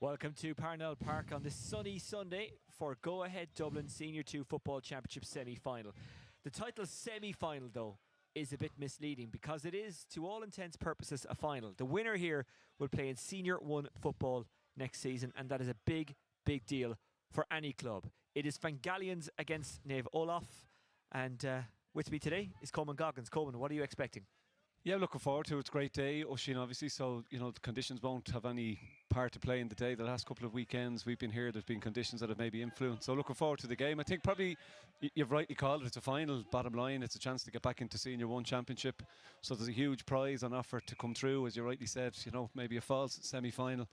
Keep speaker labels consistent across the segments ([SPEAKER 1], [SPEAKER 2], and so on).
[SPEAKER 1] Welcome to Parnell Park on this sunny Sunday for Go Ahead Dublin Senior 2 Football Championship semi-final. The title semi-final, though, is a bit misleading because it is, to all intents and purposes, a final. The winner here will play in Senior 1 football next season, and that is a big, big deal for any club. It is Fingallians against Naomh Olaf, and with me today is Coleman Goggins. Coleman, what are you expecting?
[SPEAKER 2] Yeah, looking forward to it. It's a great day, Oisin, obviously, so the conditions won't have any part to play in the day. The last couple of weekends we've been here, there's been conditions that have maybe influenced, so looking forward to the game. I think probably you've rightly called it, it's a final. Bottom line, it's a chance to get back into Senior 1 Championship, so there's a huge prize on offer to come through, as you rightly said, maybe a false semi-final.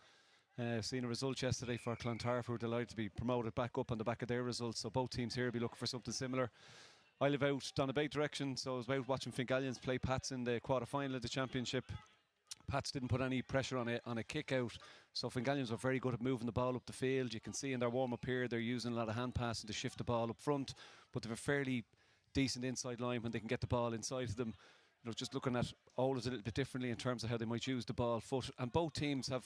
[SPEAKER 2] Seen a result yesterday for Clontarf, who were delighted to be promoted back up on the back of their results, so both teams here will be looking for something similar. I live out Donabate direction, so I was out watching Fingallians play Pats in the quarter-final of the Championship. Pats didn't put any pressure on a kick-out, so Fingallians were very good at moving the ball up the field. You can see in their warm-up here they're using a lot of hand passing to shift the ball up front, but they have a fairly decent inside line when they can get the ball inside of them. Just looking at Olaf a little bit differently in terms of how they might use the ball foot, and both teams have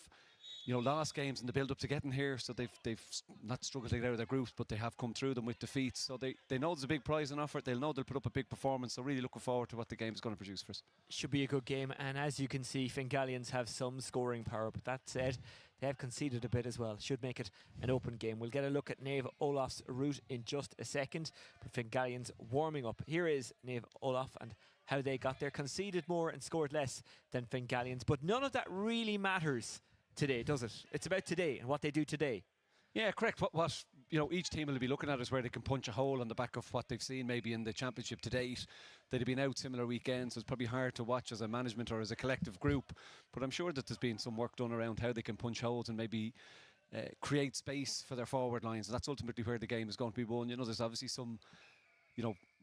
[SPEAKER 2] lost games in the build-up to getting here, so they've not struggled to get out of their groups, but they have come through them with defeats, so they know there's a big prize on offer. They'll know they'll put up a big performance, so really looking forward to what the game is going to produce for us.
[SPEAKER 1] Should be a good game, and as you can see, Fingallians have some scoring power, but that said, they have conceded a bit as well. Should make it an open game. We'll get a look at Naomh Olaf's route in just a second, but Fingallians warming up. Here is Naomh Olaf and how they got there. Conceded more and scored less than Fingallians, but none of that really matters today, does it? It's about today and what they do today.
[SPEAKER 2] Yeah, correct. What each team will be looking at is where they can punch a hole on the back of what they've seen maybe in the Championship to date. They'd have been out similar weekends, so it's probably hard to watch as a management or as a collective group, but I'm sure that there's been some work done around how they can punch holes and maybe create space for their forward lines. That's ultimately where the game is going to be won. There's obviously some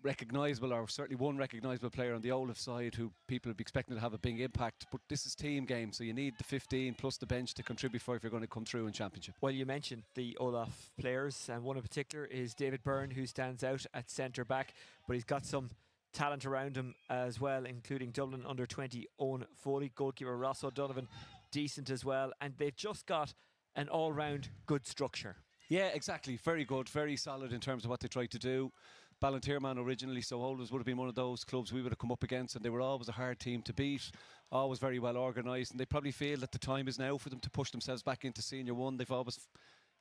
[SPEAKER 2] recognisable, or certainly one recognisable player on the Olaf side who people would be expecting to have a big impact, but this is team game, so you need the 15 plus the bench to contribute for if you're going to come through in Championship.
[SPEAKER 1] Well, you mentioned the Olaf players, and one in particular is David Byrne, who stands out at centre back, but he's got some talent around him as well, including Dublin under-20 Owen Foley, goalkeeper Ross O'Donovan, decent as well, and they've just got an all-round good structure.
[SPEAKER 2] Yeah, exactly. Very good, very solid in terms of what they tried to do. Ballantyre man originally, so Olaf would have been one of those clubs we would have come up against, and they were always a hard team to beat, always very well organised, and they probably feel that the time is now for them to push themselves back into Senior 1. They've always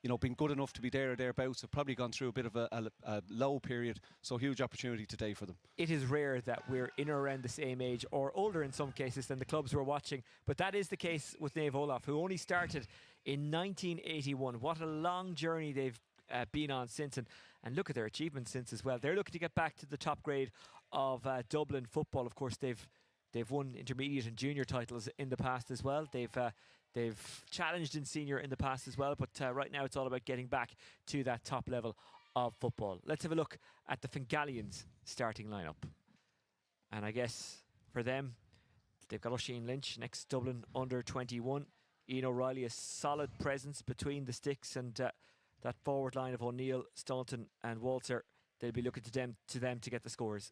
[SPEAKER 2] been good enough to be there or thereabouts, have probably gone through a bit of a low period, so huge opportunity today for them.
[SPEAKER 1] It is rare that we're in or around the same age, or older in some cases, than the clubs we're watching, but that is the case with Naomh Olaf, who only started in 1981. What a long journey they've been on since, and look at their achievements since as well. They're looking to get back to the top grade of Dublin football. Of course, they've won intermediate and junior titles in the past as well. They've challenged in senior in the past as well, but right now it's all about getting back to that top level of football. Let's have a look at the Fingallians starting lineup, and I guess for them they've got Oisin Lynch, next Dublin under-21, Ian O'Reilly, a solid presence between the sticks, and that forward line of O'Neill, Staunton and Walter, they'll be looking to them to get the scores.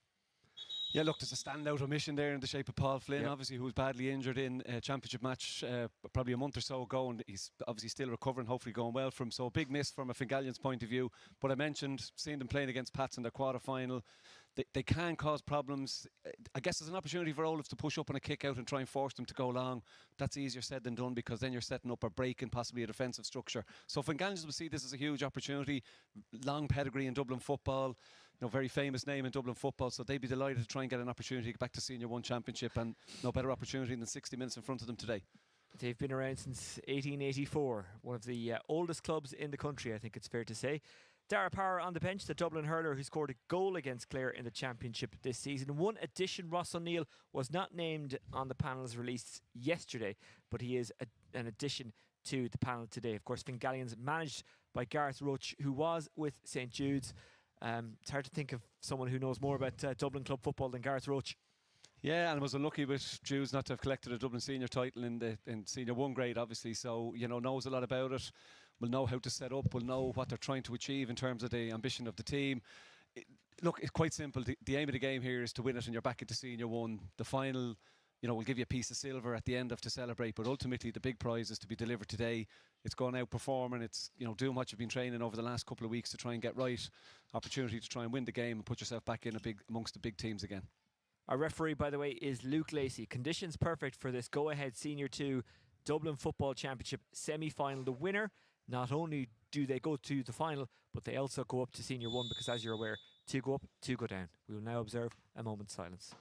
[SPEAKER 2] Yeah, look, there's a standout omission there in the shape of Paul Flynn, obviously, who was badly injured in a Championship match probably a month or so ago, and he's obviously still recovering, hopefully going well for him. So a big miss from a Fingallians point of view. But I mentioned seeing them playing against Pats in their quarter-final. They can cause problems. I guess there's an opportunity for Olaf to push up on a kick out and try and force them to go long. That's easier said than done, because then you're setting up or breaking possibly a defensive structure. So Fingallians will see this as a huge opportunity. Long pedigree in Dublin football, very famous name in Dublin football, so they'd be delighted to try and get an opportunity to get back to Senior 1 Championship, and no better opportunity than 60 minutes in front of them today.
[SPEAKER 1] They've been around since 1884, one of the oldest clubs in the country, I think it's fair to say. Dara Power on the bench, the Dublin hurler who scored a goal against Clare in the Championship this season. One addition, Ross O'Neill, was not named on the panel's release yesterday, but he is an addition to the panel today. Of course, Fingallians managed by Gareth Roach, who was with St Jude's. It's hard to think of someone who knows more about Dublin club football than Gareth Roach.
[SPEAKER 2] Yeah, and was unlucky with Jews not to have collected a Dublin senior title in Senior 1 grade, obviously, so knows a lot about it, will know how to set up, will know what they're trying to achieve in terms of the ambition of the team. Look, it's quite simple. The aim of the game here is to win it, and you're back into Senior 1. The final, we'll give you a piece of silver at the end of to celebrate, but ultimately the big prize is to be delivered today. it's going out performing, it's, you know, doing what you've been training over the last couple of weeks to try and get right. Opportunity to try and win the game and put yourself back in amongst the big teams again.
[SPEAKER 1] Our referee, by the way, is Luke Lacey. Conditions perfect for this go-ahead Senior 2 Dublin Football Championship semi-final. The winner, not only do they go to the final, but they also go up to Senior 1 because, as you're aware, 2 go up, 2 go down. We will now observe a moment's silence.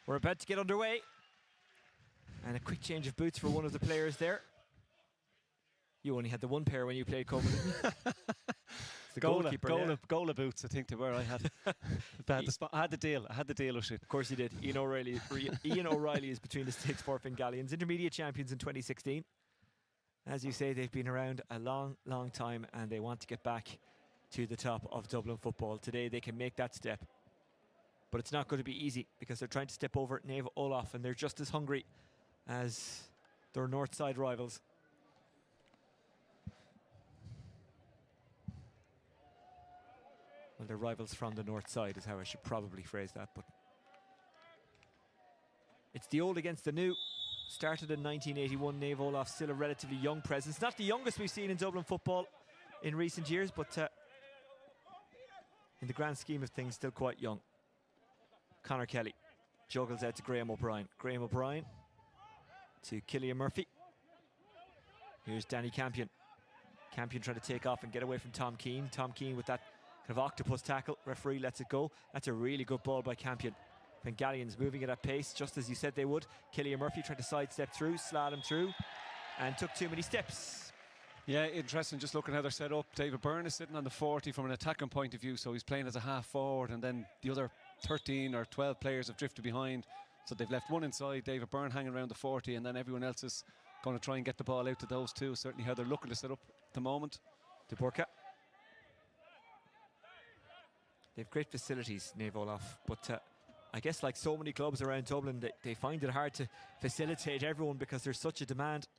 [SPEAKER 1] We're about to get underway. And a quick change of boots for one of the players there. You only had the one pair when you played Coleman. The goalkeeper.
[SPEAKER 2] Gola boots, I think they were. I had the deal. I had the deal.
[SPEAKER 1] Of course you did. Ian O'Reilly is between the sticks for Fingallians. Intermediate champions in 2016. As you say, they've been around a long, long time and they want to get back to the top of Dublin football. Today they can make that step. But it's not going to be easy because they're trying to step over Naomh Olaf and they're just as hungry as their north side rivals. Well, they're rivals from the north side is how I should probably phrase that. But it's the old against the new. Started in 1981. Naomh Olaf still a relatively young presence. Not the youngest we've seen in Dublin football in recent years, but in the grand scheme of things, still quite young. Conor Kelly juggles out to Graham O'Brien. Graham O'Brien to Killian Murphy. Here's Danny Campion. Campion trying to take off and get away from Tom Keane. Tom Keane with that kind of octopus tackle. Referee lets it go. That's a really good ball by Campion. Fingallians moving at a pace, just as you said they would. Killian Murphy tried to sidestep through, slalom through, and took too many steps.
[SPEAKER 2] Yeah, interesting, just looking how they're set up. David Byrne is sitting on the 40 from an attacking point of view, so he's playing as a half forward, and then the other 13 or 12 players have drifted behind, so they've left one inside, David Byrne hanging around the 40, and then everyone else is going to try and get the ball out to those two. Certainly how they're looking to set up at the moment.
[SPEAKER 1] De Burka. They've great facilities, Naomh Olaf, but I guess like so many clubs around Dublin, they find it hard to facilitate everyone because there's such a demand.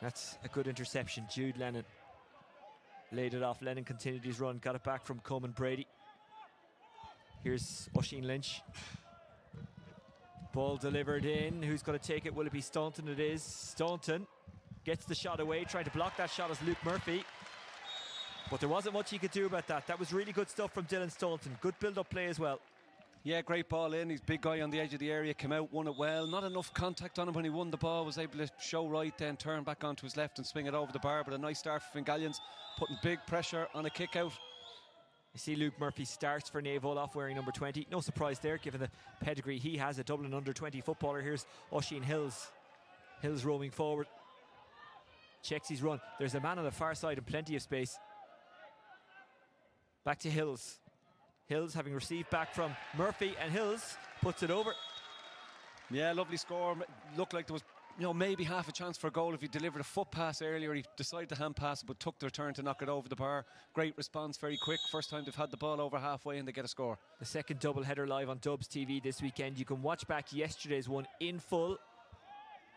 [SPEAKER 1] That's a good interception. Jude Lennon laid it off. Lennon continued his run, got it back from Coleman Brady. Here's Oisin Lynch. Ball delivered in. Who's going to take it? Will it be Staunton? It is. Staunton gets the shot away. Trying to block that shot as Luke Murphy. But there wasn't much he could do about that. That was really good stuff from Dylan Staunton. Good build-up play as well.
[SPEAKER 2] Yeah, great ball in. He's a big guy on the edge of the area. Came out, won it well. Not enough contact on him when he won the ball. Was able to show right, then turn back onto his left and swing it over the bar. But a nice start for Fingallians, putting big pressure on a kick out.
[SPEAKER 1] You see Luke Murphy starts for Naomh Olaf wearing number 20. No surprise there, given the pedigree he has, a Dublin under-20 footballer. Here's Oisin Hills. Hills roaming forward. Checks his run. There's a man on the far side and plenty of space. Back to Hills. Hills having received back from Murphy, and Hills puts it over.
[SPEAKER 2] Yeah, lovely score. Looked like there was, maybe half a chance for a goal if he delivered a foot pass earlier. He decided to hand pass it, but took the return to knock it over the bar. Great response, very quick. First time they've had the ball over halfway and they get a score.
[SPEAKER 1] The second double header live on Dubs TV this weekend. You can watch back yesterday's one in full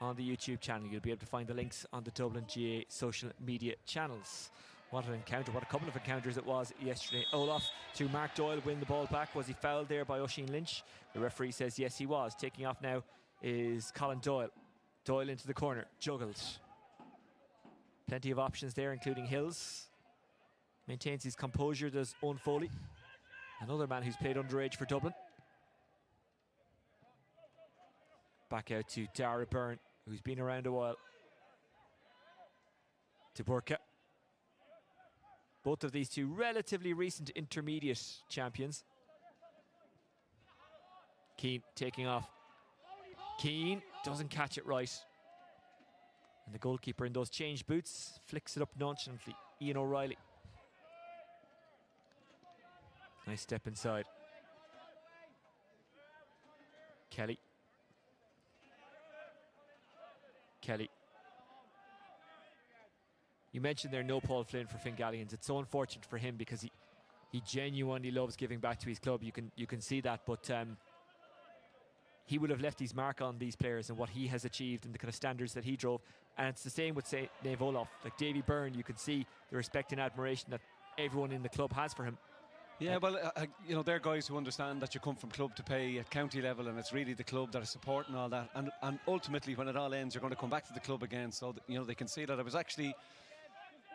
[SPEAKER 1] on the YouTube channel. You'll be able to find the links on the Dublin GA social media channels. What an encounter, what a couple of encounters it was yesterday. Olaf to Mark Doyle, win the ball back. Was he fouled there by Oisin Lynch? The referee says yes, he was. Taking off now is Colin Doyle. Doyle into the corner, juggled. Plenty of options there, including Hills. Maintains his composure, does Owen Foley. Another man who's played underage for Dublin. Back out to Dara Byrne, who's been around a while. To Burka. Both of these two relatively recent intermediate champions. Keane taking off. Keane doesn't catch it right. And the goalkeeper in those changed boots flicks it up nonchalantly. Ian O'Reilly. Nice step inside. Kelly. You mentioned there no Paul Flynn for Fingallians. It's so unfortunate for him because he genuinely loves giving back to his club. You can see that, but he would have left his mark on these players and what he has achieved and the kind of standards that he drove. And it's the same with, say, Naomh Olaf. Like Davy Byrne, you can see the respect and admiration that everyone in the club has for him.
[SPEAKER 2] Yeah, well, you know, they're guys who understand that you come from club to pay at county level, and it's really the club that is supporting all that. And ultimately, when it all ends, you're going to come back to the club again. So, that, you know, they can see that. It was actually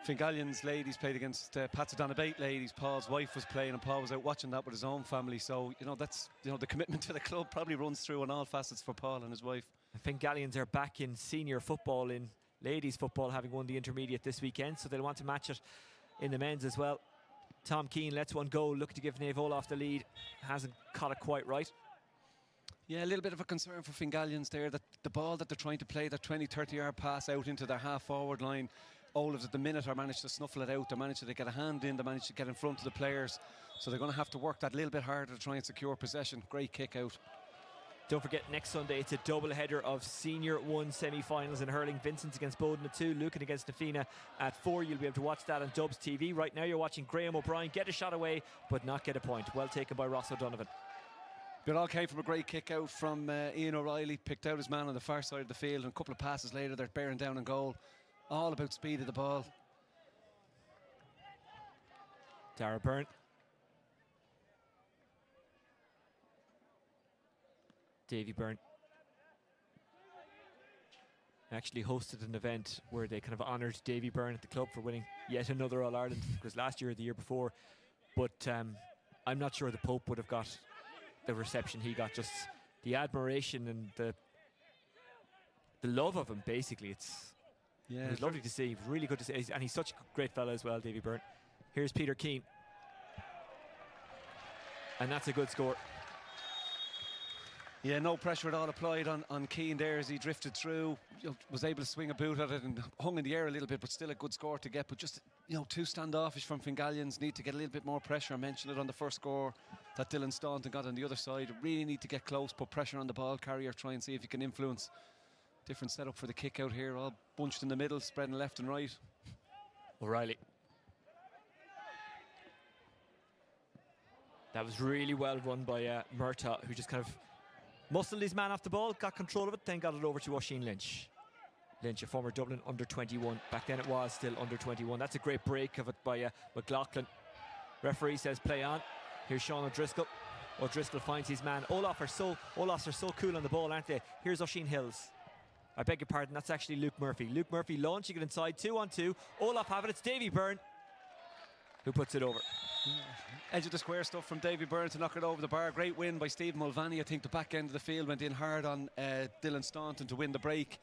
[SPEAKER 2] Fingallians ladies played against Pats Donabate ladies. Paul's wife was playing, and Paul was out watching that with his own family. So, you know, that's, you know, the commitment to the club probably runs through on all facets for Paul and his wife.
[SPEAKER 1] Fingallians are back in senior football, in ladies football, having won the intermediate this weekend, so they'll want to match it in the men's as well. Tom Keane lets one go, looking to give Naomh Olaf the lead. Hasn't caught it quite right.
[SPEAKER 2] Yeah, a little bit of a concern for Fingallians there, that the ball that they're trying to play, that 20-30 yard pass out into their half forward line, Olaf at the minute are managed to snuffle it out. They managed to get a hand in, they managed to get in front of the players, so they're going to have to work that little bit harder to try and secure possession. Great kick out. Don't
[SPEAKER 1] forget, next Sunday it's a double header of Senior 1 semi-finals in hurling. Vincent's against Bowden at 2, Lucan against Nafina at 4. You'll be able to watch that on Dubs TV. Right now you're watching Graham O'Brien get a shot away but not get a point. Well taken by Ross O'Donovan.
[SPEAKER 2] It all came from a great kick out from Ian O'Reilly. Picked out his man on the far side of the field, and a couple of passes later they're bearing down in goal. All about speed of the ball.
[SPEAKER 1] Dara Byrne. Davy Byrne actually hosted an event where they kind of honoured Davy Byrne at the club for winning yet another All-Ireland, because last year or the year before. But I'm not sure the Pope would have got the reception he got. Just the admiration and the love of him, basically. It was lovely to see, really good to see. And he's such a great fella as well, Davy Byrne. Here's Peter Keane. And that's a good score.
[SPEAKER 2] Yeah, no pressure at all applied on Keane there as he drifted through. You know, was able to swing a boot at it and hung in the air a little bit, but still a good score to get. But just, you know, too standoffish from Fingallians. Need to get a little bit more pressure. I mentioned it on the first score that Dylan Staunton got on the other side. Really need to get close, put pressure on the ball carrier, try and see if you can influence. Different setup for the kick out here, all bunched in the middle, spreading left and right.
[SPEAKER 1] O'Reilly. That was really well run by Murtaugh, who just kind of muscled his man off the ball, got control of it, then got it over to Oisin Lynch. Lynch, a former Dublin under-21. Back then it was still under-21. That's a great break of it by McLaughlin. Referee says play on. Here's Sean O'Driscoll. O'Driscoll finds his man. Olafs are so cool on the ball, aren't they? Here's Oisin Hills. I beg your pardon, that's actually Luke Murphy. Luke Murphy launching it inside, 2-on-2. Olaf have it, it's Davy Byrne who puts it over.
[SPEAKER 2] Edge of the square stuff from Davy Byrne to knock it over the bar. Great win by Stephen Mulvaney. I think the back end of the field went in hard on Dylan Staunton to win the break.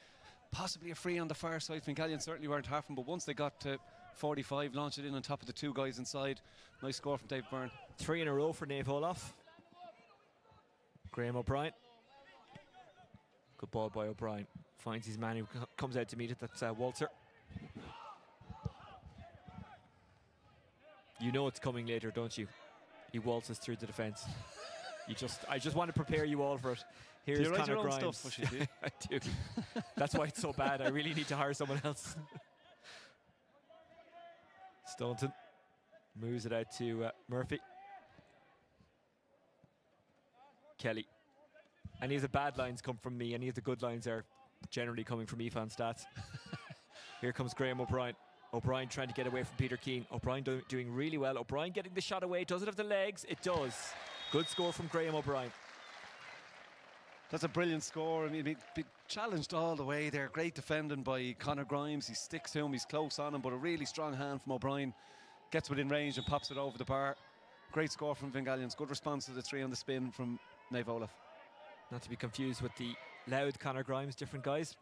[SPEAKER 2] Possibly a free on the far side. Fingallians certainly weren't half them, but once they got to 45, launched it in on top of the two guys inside. Nice score from Dave Byrne.
[SPEAKER 1] 3 in a row for Naomh Olaf. Graham O'Brien. Good ball by O'Brien. Finds his man who comes out to meet it. That's Walter. You know it's coming later, don't you? He waltzes through the defence. I just want to prepare you all for it. Here's Conor Grimes.
[SPEAKER 2] Stuff,
[SPEAKER 1] I do. That's why it's so bad. I really need to hire someone else. Staunton moves it out to Murphy. Kelly. Any of the bad lines come from me. Any of the good lines are generally coming from Ifan Stats. Here comes Graham O'Brien. O'Brien trying to get away from Peter Keane. O'Brien doing really well. O'Brien getting the shot away. Does it have the legs? It does. Good score from Graham O'Brien.
[SPEAKER 2] That's a brilliant score. I mean, be challenged all the way there. Great defending by Conor Grimes. He sticks to him. He's close on him, but a really strong hand from O'Brien. Gets within range and pops it over the bar. Great score from Fingallians. Good response to the 3 on the spin from Naomh Olaf.
[SPEAKER 1] Not to be confused with the loud Conor Grimes, different guys.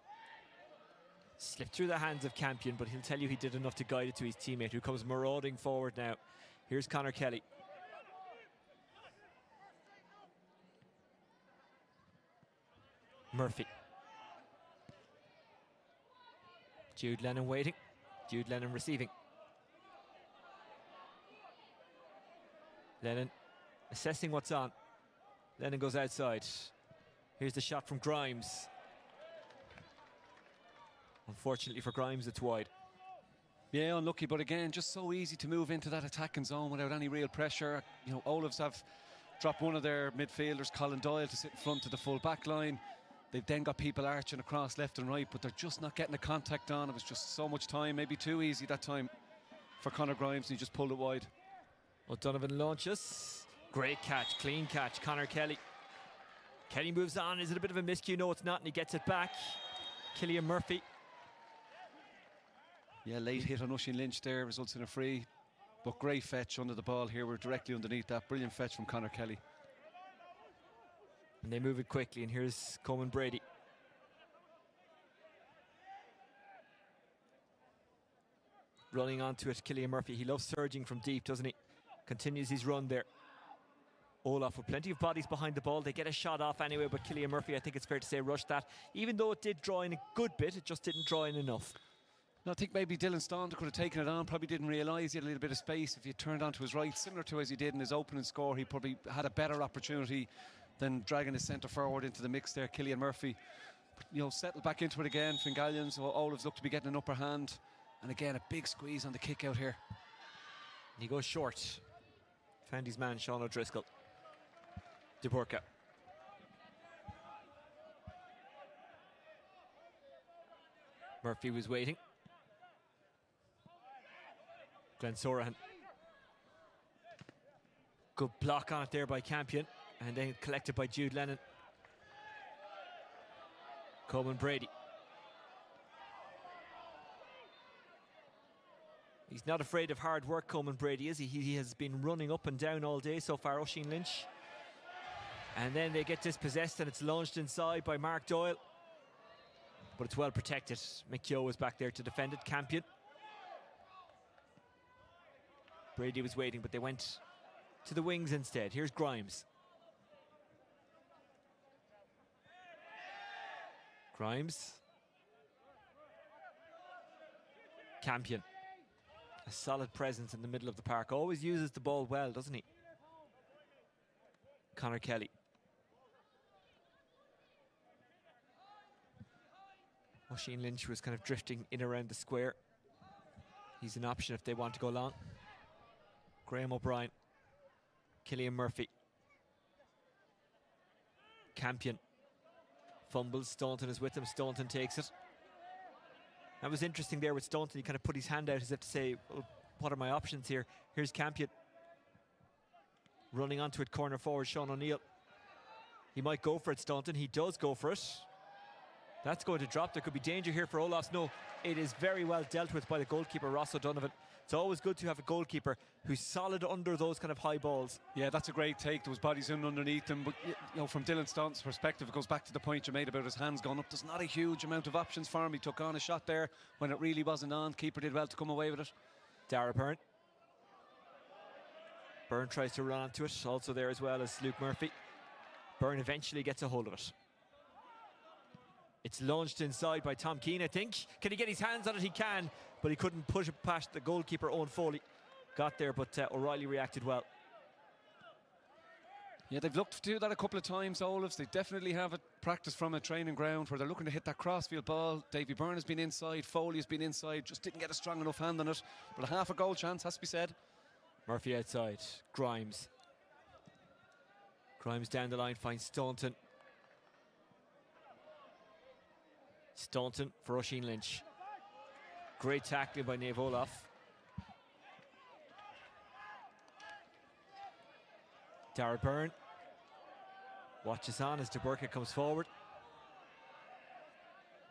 [SPEAKER 1] Slipped through the hands of Campion, but he'll tell you he did enough to guide it to his teammate, who comes marauding forward now. Here's Conor Kelly. Murphy. Jude Lennon waiting. Jude Lennon receiving. Lennon assessing what's on. Lennon goes outside. Here's the shot from Grimes. Unfortunately for Grimes, it's wide.
[SPEAKER 2] Yeah, unlucky, but again, just so easy to move into that attacking zone without any real pressure. You know, Olafs have dropped one of their midfielders, Colin Doyle, to sit in front of the full back line. They've then got people arching across left and right, but they're just not getting the contact on. It was just so much time, maybe too easy that time for Conor Grimes, and he just pulled it wide.
[SPEAKER 1] O'Donovan launches. Great catch, clean catch, Conor Kelly. Kelly moves on. Is it a bit of a miscue? No, it's not, and he gets it back. Cillian Murphy.
[SPEAKER 2] Yeah, late hit on Oisin Lynch there, results in a free. But great fetch under the ball here. We're directly underneath that. Brilliant fetch from Conor Kelly.
[SPEAKER 1] And they move it quickly, and here's Coleman Brady. Running onto it, Cillian Murphy. He loves surging from deep, doesn't he? Continues his run there. Olaf with plenty of bodies behind the ball. They get a shot off anyway, but Cillian Murphy, I think it's fair to say, rushed that. Even though it did draw in a good bit, it just didn't draw in enough.
[SPEAKER 2] No, I think maybe Dylan Staunton could have taken it on, probably didn't realise he had a little bit of space. If he turned onto his right, similar to as he did in his opening score, he probably had a better opportunity than dragging his centre forward into the mix there, Cillian Murphy. But, you know, settled back into it again. Fingallians, Olaf's looked to be getting an upper hand. And again, a big squeeze on the kick out here.
[SPEAKER 1] He goes short. Found his man, Sean O'Driscoll. De Burka. Murphy was waiting. Glenn Sorahan. Good block on it there by Campion, and then collected by Jude Lennon. Coleman Brady. He's not afraid of hard work, Coleman Brady, is he? He has been running up and down all day so far, Oisin Lynch. And then they get dispossessed, and it's launched inside by Mark Doyle. But it's well protected. McKeough was back there to defend it. Campion. Brady was waiting, but they went to the wings instead. Here's Grimes. Grimes. Campion. A solid presence in the middle of the park. Always uses the ball well, doesn't he? Conor Kelly. Oisin Lynch was kind of drifting in around the square. He's an option if they want to go long. Graham O'Brien. Cillian Murphy. Campion. Fumbles. Staunton is with him. Staunton takes it. That was interesting there with Staunton. He kind of put his hand out as if to say, well, what are my options here? Here's Campion. Running onto it, corner forward, Sean O'Neill. He might go for it, Staunton. He does go for it. That's going to drop. There could be danger here for Olaf. No, it is very well dealt with by the goalkeeper, Ross O'Donovan. It's always good to have a goalkeeper who's solid under those kind of high balls. Yeah,
[SPEAKER 2] that's a great take. There was bodies in underneath him, but you know, from Dylan Staunton's perspective, it goes back to the point you made about his hands going up. There's not a huge amount of options for him. He took on a shot there when it really wasn't on. Keeper did well to come away with it.
[SPEAKER 1] Dara Byrne. Byrne tries to run onto it, also there as well as Luke Murphy. Byrne eventually gets a hold of it. It's launched inside by Tom Keane, I think. Can he get his hands on it? He can, but he couldn't push it past the goalkeeper, Owen Foley. Got there, but O'Reilly reacted well.
[SPEAKER 2] Yeah, they've looked to do that a couple of times, Olafs. They definitely have a practice from a training ground where they're looking to hit that crossfield ball. Davy Byrne has been inside, Foley has been inside, just didn't get a strong enough hand on it. But a half a goal chance, has to be said.
[SPEAKER 1] Murphy outside, Grimes. Grimes down the line, finds Staunton. Staunton for Oisin Lynch. Great tackling by Naomh Olaf. Dara Byrne watches on as De Burka comes forward.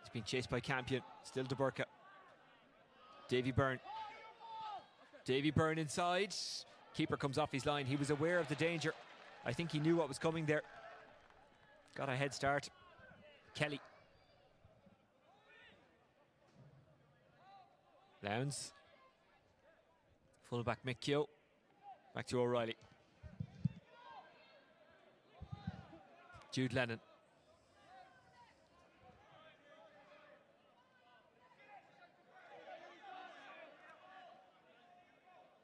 [SPEAKER 1] He's been chased by Campion. Still De Burka. Davy Byrne. Davy Byrne inside. Keeper comes off his line. He was aware of the danger. I think he knew what was coming there. Got a head start. Kelly. Lowndes. Fullback McKeough. Back to O'Reilly. Jude Lennon.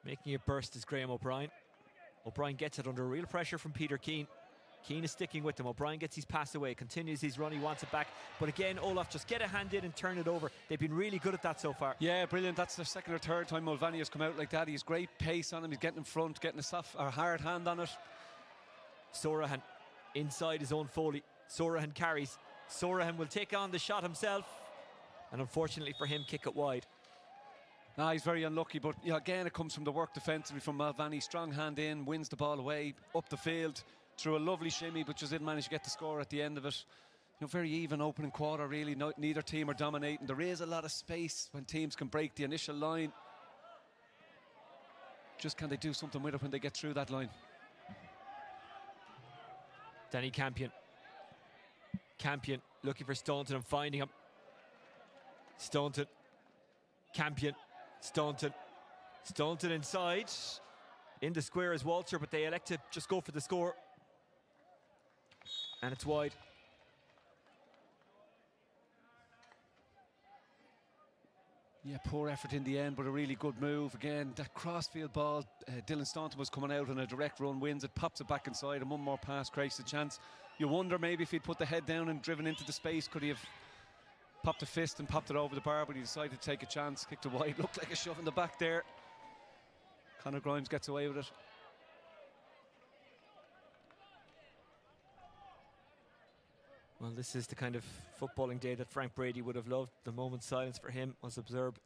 [SPEAKER 1] Making it burst is Graham O'Brien. O'Brien gets it under real pressure from Peter Keane. Keane is sticking with him. O'Brien gets his pass away, continues his run, he wants it back. But again, Olaf, just get a hand in and turn it over. They've been really good at that so far.
[SPEAKER 2] Yeah, brilliant. That's the second or third time Mulvaney has come out like that. He has great pace on him. He's getting in front, getting a soft or hard hand on it.
[SPEAKER 1] Sorahan inside his own Foley. Sorahan carries. Sorahan will take on the shot himself. And unfortunately for him, kick it wide.
[SPEAKER 2] He's very unlucky, but again, it comes from the work defensively from Mulvaney. Strong hand in, wins the ball away, up the field, through a lovely shimmy, but just didn't manage to get the score at the end of it. Very even opening quarter, really. Neither team are dominating. There is a lot of space when teams can break the initial line. Just can they do something with it when they get through that line?
[SPEAKER 1] Danny Campion. Campion looking for Staunton and finding him. Staunton. Campion. Staunton. Staunton inside. In the square is Walter, but they elect to just go for the score. And it's wide.
[SPEAKER 2] Yeah, poor effort in the end, but a really good move. Again, that crossfield ball, Dylan Staunton was coming out on a direct run, wins it, pops it back inside, and one more pass creates a chance. You wonder maybe if he'd put the head down and driven into the space, could he have popped a fist and popped it over the bar, but he decided to take a chance, kicked it wide, looked like a shove in the back there. Conor Grimes gets away with it.
[SPEAKER 1] Well, this is the kind of footballing day that Frank Brady would have loved. The moment's silence for him was observed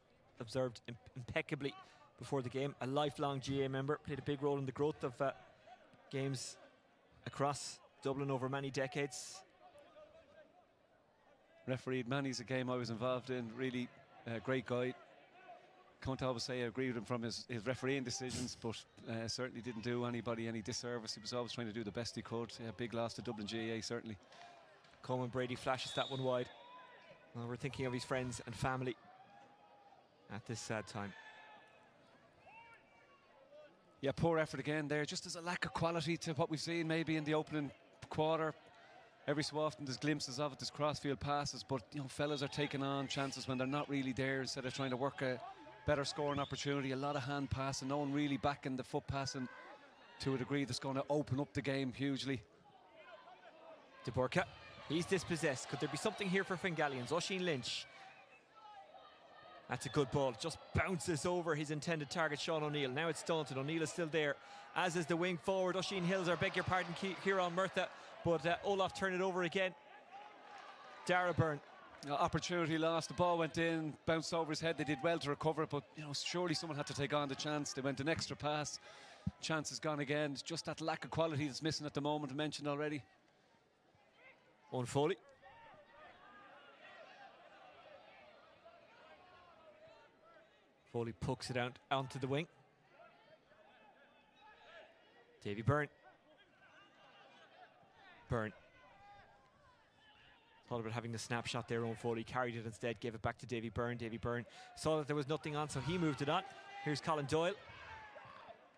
[SPEAKER 1] impeccably before the game. A lifelong GA member, played a big role in the growth of games across Dublin over many decades.
[SPEAKER 2] Refereed Manny's a game I was involved in. Really great guy. Can't always say I agree with him from his refereeing decisions, but certainly didn't do anybody any disservice. He was always trying to do the best he could. Yeah, big loss to Dublin GAA, certainly.
[SPEAKER 1] Coleman Brady flashes that one wide. Well, we're thinking of his friends and family at this sad time.
[SPEAKER 2] Yeah, poor effort again there. Just as a lack of quality to what we've seen maybe in the opening quarter. Every so often there's glimpses of it, there's crossfield passes, but fellas are taking on chances when they're not really there instead of trying to work a better scoring opportunity. A lot of hand passing, no one really backing the foot passing to a degree that's going to open up the game hugely.
[SPEAKER 1] De Burka, he's dispossessed. Could there be something here for Fingallians? Oisin Lynch. That's a good ball. Just bounces over his intended target, Sean O'Neill. Now it's Staunton. O'Neill is still there, as is the wing forward, Oisin Hills, or beg your pardon, Kieran Murtha. But Olaf turned it over again. Dara Byrne.
[SPEAKER 2] Opportunity lost. The ball went in, bounced over his head. They did well to recover it, but surely someone had to take on the chance. They went an extra pass. Chance is gone again. It's just that lack of quality that's missing at the moment, I mentioned already.
[SPEAKER 1] Owen Foley. Foley pokes it out onto the wing. Davy Byrne. Byrne. Thought about having the snapshot there. Owen Foley carried it instead, gave it back to Davy Byrne. Davy Byrne saw that there was nothing on, so he moved it on. Here's Colin Doyle.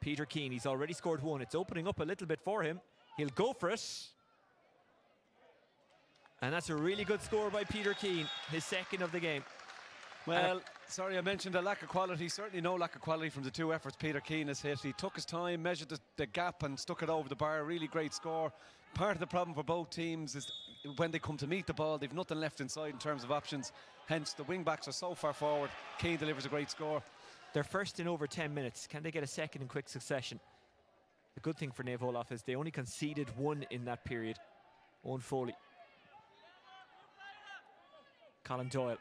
[SPEAKER 1] Peter Keane, he's already scored one. It's opening up a little bit for him. He'll go for it. And that's a really good score by Peter Keane, his second of the game.
[SPEAKER 2] Well, sorry, I mentioned a lack of quality. Certainly no lack of quality from the two efforts Peter Keane has hit. He took his time, measured the gap and stuck it over the bar. Really great score. Part of the problem for both teams is when they come to meet the ball, they've nothing left inside in terms of options. Hence, the wing-backs are so far forward. Keane delivers a great score.
[SPEAKER 1] They're first in over 10 minutes. Can they get a second in quick succession? The good thing for Naomh Olaf is they only conceded one in that period. Owen Foley. Colin Doyle.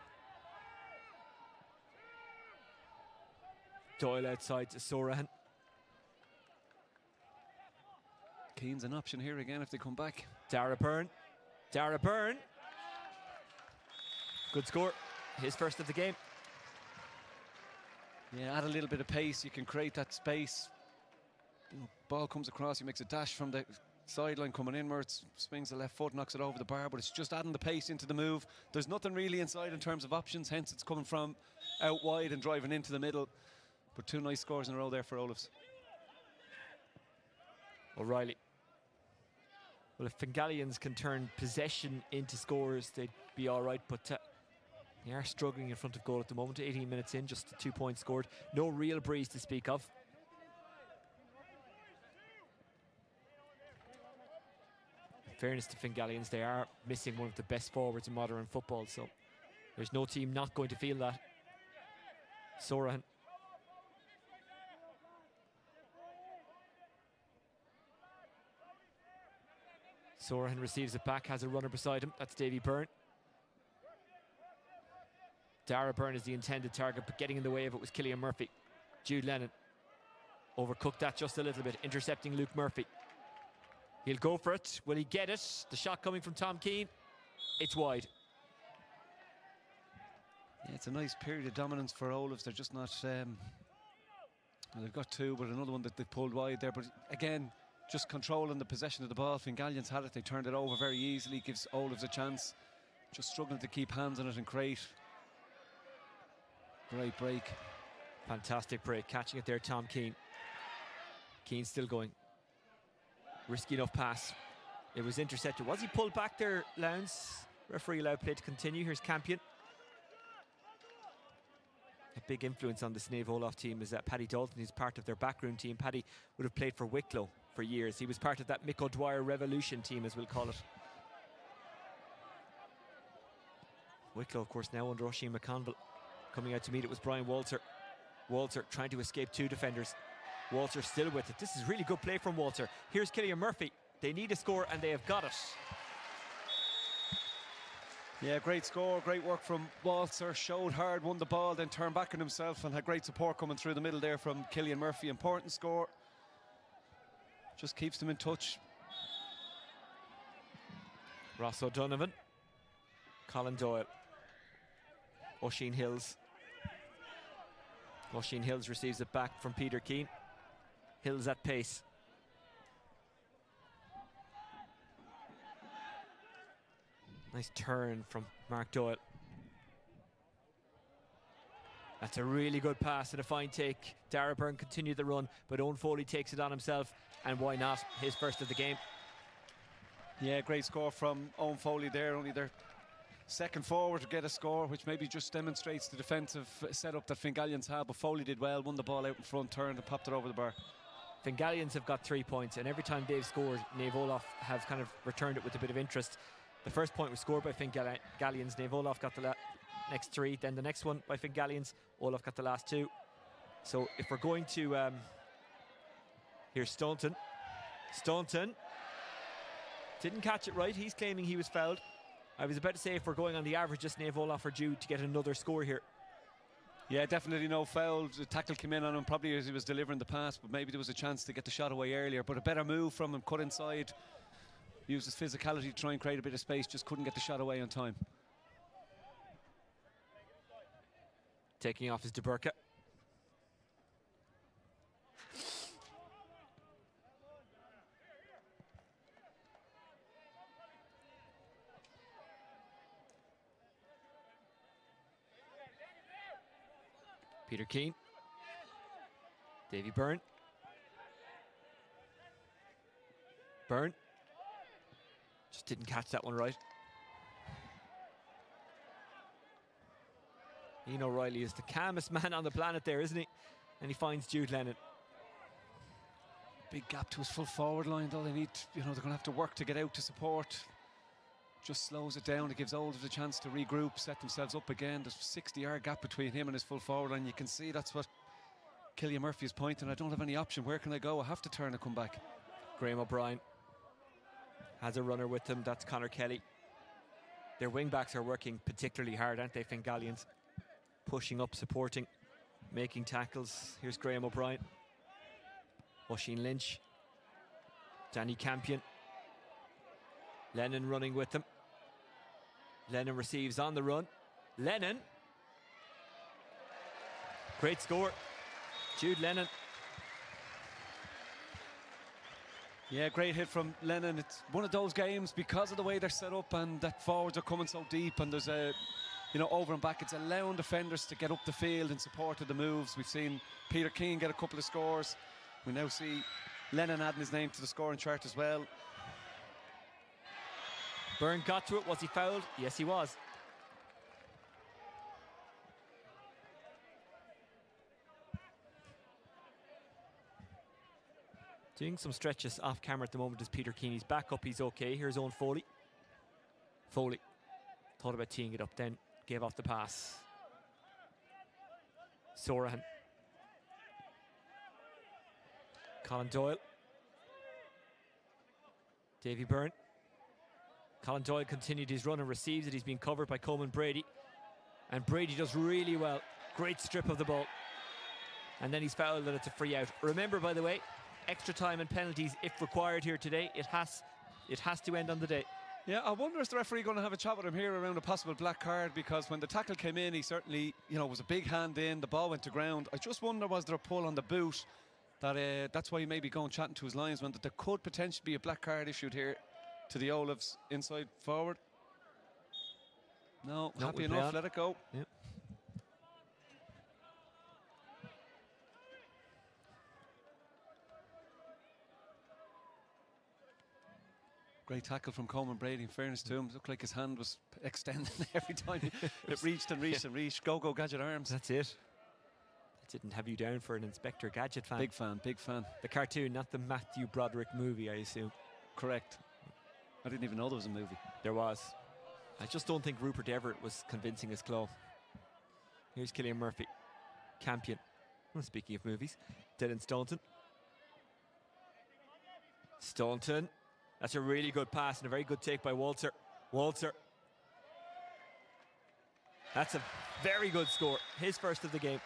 [SPEAKER 1] Doyle outside to Sorahan.
[SPEAKER 2] Keane's an option here again if they come back.
[SPEAKER 1] Dara Byrne. Dara Byrne. Good score. His first of the game.
[SPEAKER 2] Yeah, add a little bit of pace. You can create that space. Ball comes across. He makes a dash from the sideline coming inwards. Swings the left foot, knocks it over the bar. But it's just adding the pace into the move. There's nothing really inside in terms of options. Hence, it's coming from out wide and driving into the middle. But two nice scores in a row there for Olafs.
[SPEAKER 1] O'Reilly. Well, if Fingallians can turn possession into scores, they'd be all right. But they are struggling in front of goal at the moment. 18 minutes in, just 2 points scored. No real breeze to speak of. fairness to Fingallians, they are missing one of the best forwards in modern football, so there's no team not going to feel that. Sorahan. Sorahan receives it back, has a runner beside him. That's Davy Byrne. Dara Byrne is the intended target, but getting in the way of it was Killian Murphy. Jude Lennon overcooked that just a little bit, intercepting Luke Murphy. He'll go for it. Will he get it? The shot coming from Tom Keane. It's wide.
[SPEAKER 2] Yeah, it's a nice period of dominance for Olaf. They're just not... well, they've got two, but another one that they pulled wide there. But again, just controlling the possession of the ball. Fingallians had it. They turned it over very easily. Gives Olaf a chance. Just struggling to keep hands on it and create. Great break.
[SPEAKER 1] Fantastic break. Catching it there, Tom Keane. Keane still going. Risky enough pass. It was intercepted. Was he pulled back there, Lowndes? Referee allowed play to continue. Here's Campion. A big influence on this Naomh Olaf team is that Paddy Dalton, who's part of their backroom team. Paddy would have played for Wicklow for years. He was part of that Mick O'Dwyer Revolution team, as we'll call it. Wicklow, of course, now under Oisin McConville. Coming out to meet it was Brian Walter. Walter trying to escape two defenders. Walter still with it. This is really good play from Walter. Here's Killian Murphy. They need a score and they have got it.
[SPEAKER 2] Yeah, great score, great work from Walter. Showed hard, won the ball, then turned back on himself and had great support coming through the middle there from Killian Murphy. Important score. Just keeps them in touch.
[SPEAKER 1] Ross O'Donovan. Colin Doyle. Oisin Hills. Oisin Hills receives it back from Peter Keane. Hills at pace. Nice turn from Mark Doyle. That's a really good pass and a fine take. Dara Byrne continued the run, but Owen Foley takes it on himself, and why not? His first of the game.
[SPEAKER 2] Yeah, great score from Owen Foley there, only their second forward to get a score, which maybe just demonstrates the defensive setup that Fingallians have, but Foley did well, won the ball out in front, turned and popped it over the bar.
[SPEAKER 1] Fingallians have got 3 points, and every time they've scored, Naomh Olaf have kind of returned it with a bit of interest. The first point was scored by Fingallians. Naomh Olaf got the next 3, then the next one by Fingallians. Olaf got the last 2. So if we're going to... here's Staunton. Staunton didn't catch it right. He's claiming he was fouled. I was about to say if we're going on the average, just Naomh Olaf are due to get another score here.
[SPEAKER 2] Yeah, definitely no foul. The tackle came in on him probably as he was delivering the pass, but maybe there was a chance to get the shot away earlier. But a better move from him, cut inside, used his physicality to try and create a bit of space, just couldn't get the shot away on time.
[SPEAKER 1] Taking off his De Burka. Peter Keane. Davy Byrne. Byrne. Just didn't catch that one right. Ian O'Reilly is the calmest man on the planet there, isn't he? And he finds Jude Lennon.
[SPEAKER 2] Big gap to his full forward line, though. They need, they're going to have to work to get out to support. Just slows it down. It gives Olaf a chance to regroup, set themselves up again. There's a 60-yard gap between him and his full forward line. You can see that's what Killian Murphy is pointing. I don't have any option. Where can I go? I have to turn and come back.
[SPEAKER 1] Graham O'Brien has a runner with them. That's Conor Kelly. Their wing-backs are working particularly hard, aren't they, Fingallians? Pushing up, supporting, making tackles. Here's Graham O'Brien. Oisin Lynch. Danny Campion. Lennon running with them. Lennon receives on the run. Lennon. Great score. Jude Lennon.
[SPEAKER 2] Yeah, great hit from Lennon. It's one of those games because of the way they're set up and that forwards are coming so deep and there's a, over and back. It's allowing defenders to get up the field in support of the moves. We've seen Peter Keane get a couple of scores. We now see Lennon adding his name to the scoring chart as well.
[SPEAKER 1] Byrne got to it. Was he fouled? Yes, he was. Doing some stretches off camera at the moment is Peter Keane. He's back up, he's okay. Here's Owen Foley. Foley thought about teeing it up, then gave off the pass. Sorahan. Colin Doyle. Davy Byrne. Colin Doyle continued his run and receives it. He's been covered by Coleman Brady. And Brady does really well. Great strip of the ball. And then he's fouled and it's a free out. Remember, by the way, extra time and penalties if required here today. It has to end on the day.
[SPEAKER 2] Yeah, I wonder is the referee going to have a chat with him here around a possible black card, because when the tackle came in, he certainly, was a big hand in, the ball went to ground. I just wonder, was there a pull on the boot that's why he may be going chatting to his linesman, that there could potentially be a black card issued here to the Olafs inside forward. No, happy enough, let it go.
[SPEAKER 1] Yep.
[SPEAKER 2] Great tackle from Coleman Brady, in fairness to him. Looked like his hand was extending every time it reached and reached and reached. Go, Gadget Arms.
[SPEAKER 1] That's it. I didn't have you down for an Inspector Gadget fan.
[SPEAKER 2] Big fan, big fan.
[SPEAKER 1] The cartoon, not the Matthew Broderick movie, I assume.
[SPEAKER 2] Correct. I didn't even know there was a movie.
[SPEAKER 1] There was. I just don't think Rupert Everett was convincing his claw. Here's Cillian Murphy. Campion. Well, speaking of movies, Dylan Staunton. Staunton. That's a really good pass and a very good take by Walter. Walter. That's a very good score. His first of the game.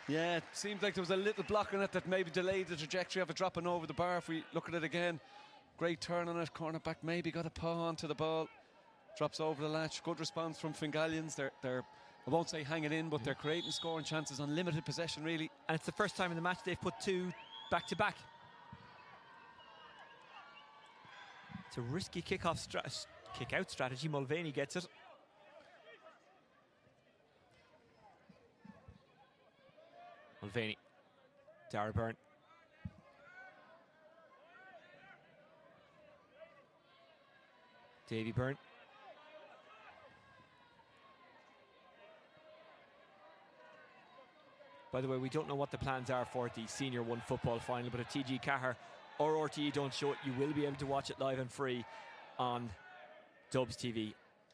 [SPEAKER 2] Yeah, it seemed like there was a little block on it that maybe delayed the trajectory of it dropping over the bar. If we look at it again, great turn on it. Cornerback maybe got a paw onto the ball. Drops over the latch. Good response from Fingallians. They're I won't say hanging in, but they're creating scoring chances on limited possession, really.
[SPEAKER 1] And it's the first time in the match they've put two back-to-back. It's a risky kick-out strategy. Mulvaney gets it. Mulvaney. Dara Byrne. Davy Byrne. By the way, we don't know what the plans are for the Senior 1 football final, but if TG Cahir or RTE don't show it, you will be able to watch it live and free on Dubs TV.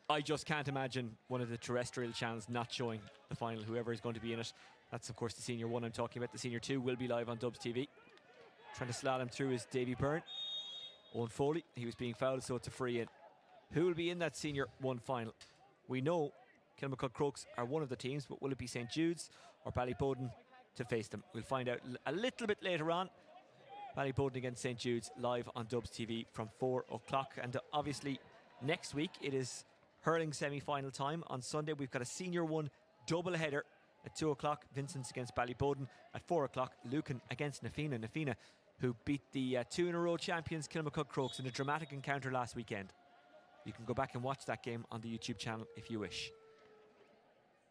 [SPEAKER 1] I just can't imagine one of the terrestrial channels not showing the final, whoever is going to be in it. That's, of course, the Senior 1 I'm talking about. The Senior 2 will be live on Dubs TV. Trying to slalom through is Davy Byrne. Owen Foley, he was being fouled, so it's a free in. Who will be in that Senior 1 final? We know Kilmacud Crokes are one of the teams, but will it be St. Jude's or Ballyboden to face them? We'll find out a little bit later on. Ballyboden against St. Jude's live on Dubs TV from 4 o'clock. And obviously next week it is hurling semi-final time. On Sunday we've got a Senior 1 double header at 2 o'clock. Vincent's against Ballyboden. At 4 o'clock, Lucan against Nafina. Nafina, who beat the 2-in-a-row champions Kilmacud Crokes in a dramatic encounter last weekend. You can go back and watch that game on the YouTube channel if you wish.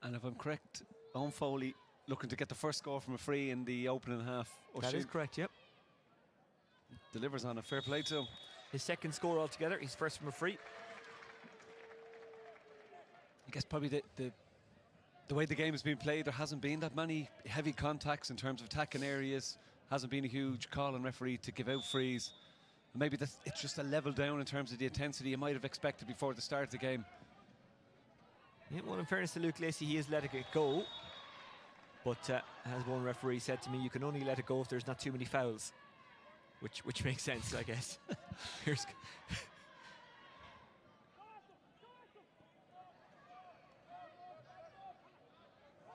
[SPEAKER 2] And if I'm correct, Owen Foley looking to get the first score from a free in the opening half.
[SPEAKER 1] That is correct, yep.
[SPEAKER 2] Delivers on a fair play to him.
[SPEAKER 1] His second score altogether, he's first from a free.
[SPEAKER 2] I guess probably the way the game has been played, there hasn't been that many heavy contacts in terms of attacking areas. Hasn't been a huge call on referee to give out frees. Maybe it's just a level down in terms of the intensity you might have expected before the start of the game.
[SPEAKER 1] Yeah, well, in fairness to Luke Lacey, he is letting it go. But as one referee said to me, you can only let it go if there's not too many fouls. Which makes sense, I guess. Here's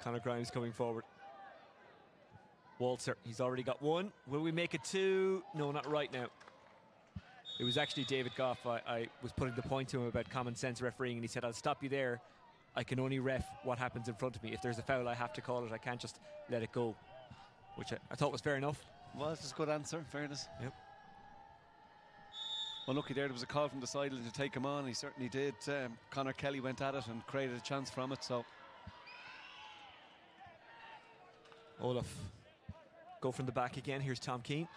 [SPEAKER 1] Conor Grimes coming forward. Walter, he's already got one. Will we make it two? No, not right now. It was actually David Goff. I was putting the point to him about common sense refereeing, and he said, I'll stop you there. I can only ref what happens in front of me. If there's a foul, I have to call it. I can't just let it go, which I thought was fair enough.
[SPEAKER 2] Well, it's a good answer, in fairness.
[SPEAKER 1] Yep.
[SPEAKER 2] Well, lucky there was a call from the sideline to take him on. He certainly did. Conor Kelly went at it and created a chance from it. So
[SPEAKER 1] Olaf, go from the back again. Here's Tom Keane.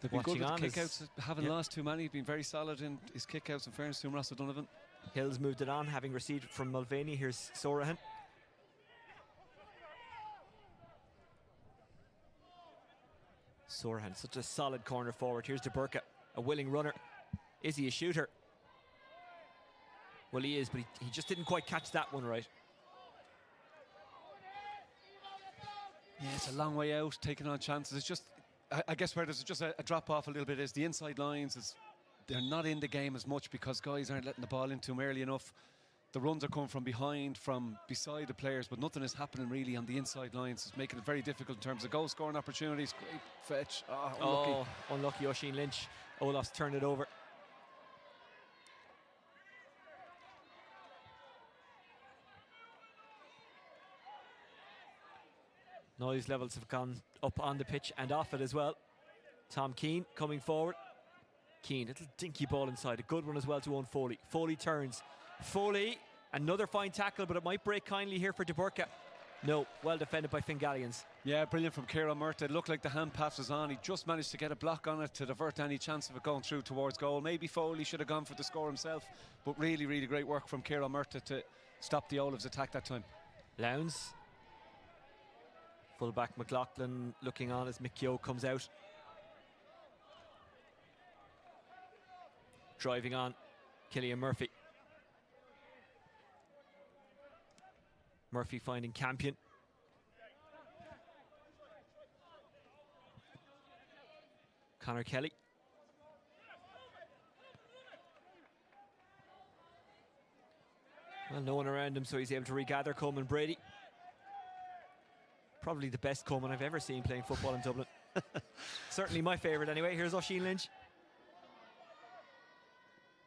[SPEAKER 2] They've been good with the kickouts. Haven't lost too many. Been very solid in his kickouts. In fairness to him, Ross O'Donovan.
[SPEAKER 1] Hills moved it on, having received from Mulvaney. Here's Sorahan. Sorhan, such a solid corner forward. Here's De Burka, a willing runner. Is he a shooter? Well, he is, but he just didn't quite catch that one right.
[SPEAKER 2] Yeah, it's a long way out, taking on chances. It's just, I guess where there's just a drop off a little bit is the inside lines. They're not in the game as much because guys aren't letting the ball into them early enough. The runs are coming from behind, from beside the players, but nothing is happening really on the inside lines. It's making it very difficult in terms of goal scoring opportunities. Great fetch. Unlucky.
[SPEAKER 1] Oh, unlucky Oisin Lynch. Olaf's turned it over. Noise levels have gone up on the pitch and off it as well. Tom Keane coming forward. Keane, little dinky ball inside. A good one as well to Owen Foley. Foley turns. Foley, another fine tackle, but it might break kindly here for De Burka. No, well defended by Fingallians.
[SPEAKER 2] Yeah, brilliant from Kieran Murtagh. It looked like the hand pass was on. He just managed to get a block on it to divert any chance of it going through towards goal. Maybe Foley should have gone for the score himself, but really, really great work from Kieran Murtagh to stop the Olaf's attack that time.
[SPEAKER 1] Lowndes. Fullback McLaughlin looking on as McKeough comes out. Driving on, Killian Murphy. Murphy finding Campion. Conor Kelly. Well, no one around him, so he's able to regather. Coleman Brady. Probably the best Coleman I've ever seen playing football in Dublin. Certainly my favourite anyway. Here's Oisin Lynch.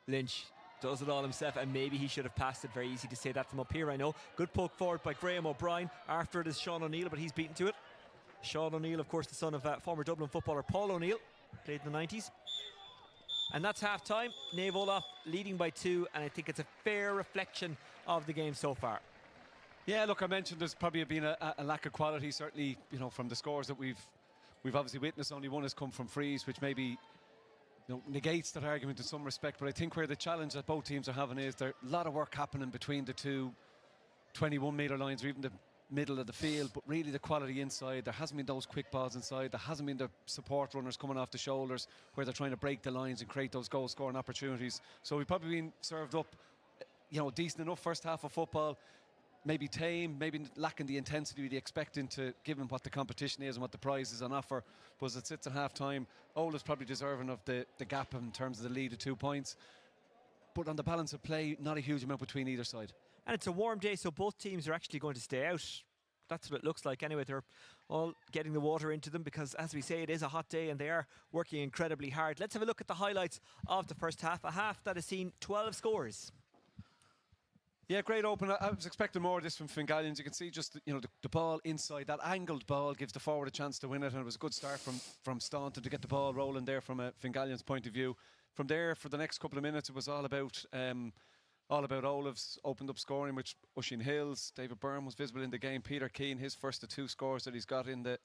[SPEAKER 1] Lynch does it all himself, and maybe he should have passed it. Very easy to say that from up here, I know. Good poke forward by Graham O'Brien. After it is Sean O'Neill, but he's beaten to it. Sean O'Neill, of course, the son of former Dublin footballer Paul O'Neill. Played in the 90s. And that's half-time. Naomh Olaf leading by 2, and I think it's a fair reflection of the game so far.
[SPEAKER 2] Yeah, look, I mentioned there's probably been a lack of quality, certainly, you know, from the scores that we've obviously witnessed. Only one has come from frees, which maybe negates that argument in some respect. But I think where the challenge that both teams are having is there's a lot of work happening between the two 21-metre lines or even the middle of the field, but really the quality inside. There hasn't been those quick balls inside. There hasn't been the support runners coming off the shoulders where they're trying to break the lines and create those goal scoring opportunities. So we've probably been served up, decent enough first half of football. Maybe tame, maybe lacking the intensity we'd expecting to, given what the competition is and what the prize is on offer. But as it sits at half time, Olaf's probably deserving of the gap in terms of the lead of 2 points. But on the balance of play, not a huge amount between either side.
[SPEAKER 1] And it's a warm day, so both teams are actually going to stay out. That's what it looks like anyway. They're all getting the water into them because, as we say, it is a hot day and they are working incredibly hard. Let's have a look at the highlights of the first half. A half that has seen 12 scores.
[SPEAKER 2] Yeah, great open. I was expecting more of this from Fingallians. You can see just the ball inside. That angled ball gives the forward a chance to win it, and it was a good start from Staunton to get the ball rolling there from a Fingallians point of view. From there, for the next couple of minutes, it was all about Olaf's opened up scoring, which Oisin Hills, David Byrne was visible in the game. Peter Keane, his first of 2 scores that he's got in the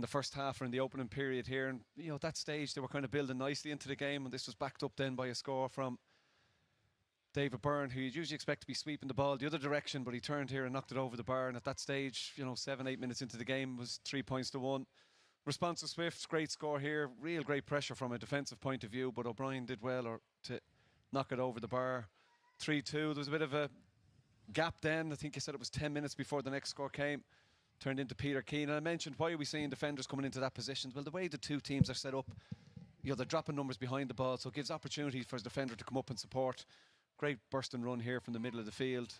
[SPEAKER 2] first half or in the opening period here. And at that stage they were kind of building nicely into the game, and this was backed up then by a score from David Byrne, who you'd usually expect to be sweeping the ball the other direction, but he turned here and knocked it over the bar. And at that stage, 7-8 minutes into the game, was 3 points to 1. Response was swift, great score here, real great pressure from a defensive point of view, but O'Brien did well to knock it over the bar. 3-2. There was a bit of a gap then. I think you said it was 10 minutes before the next score came. Turned into Peter Keane. And I mentioned, why are we seeing defenders coming into that position? Well, the way the two teams are set up, they're dropping numbers behind the ball, so it gives opportunity for his defender to come up and support. Great burst and run here from the middle of the field.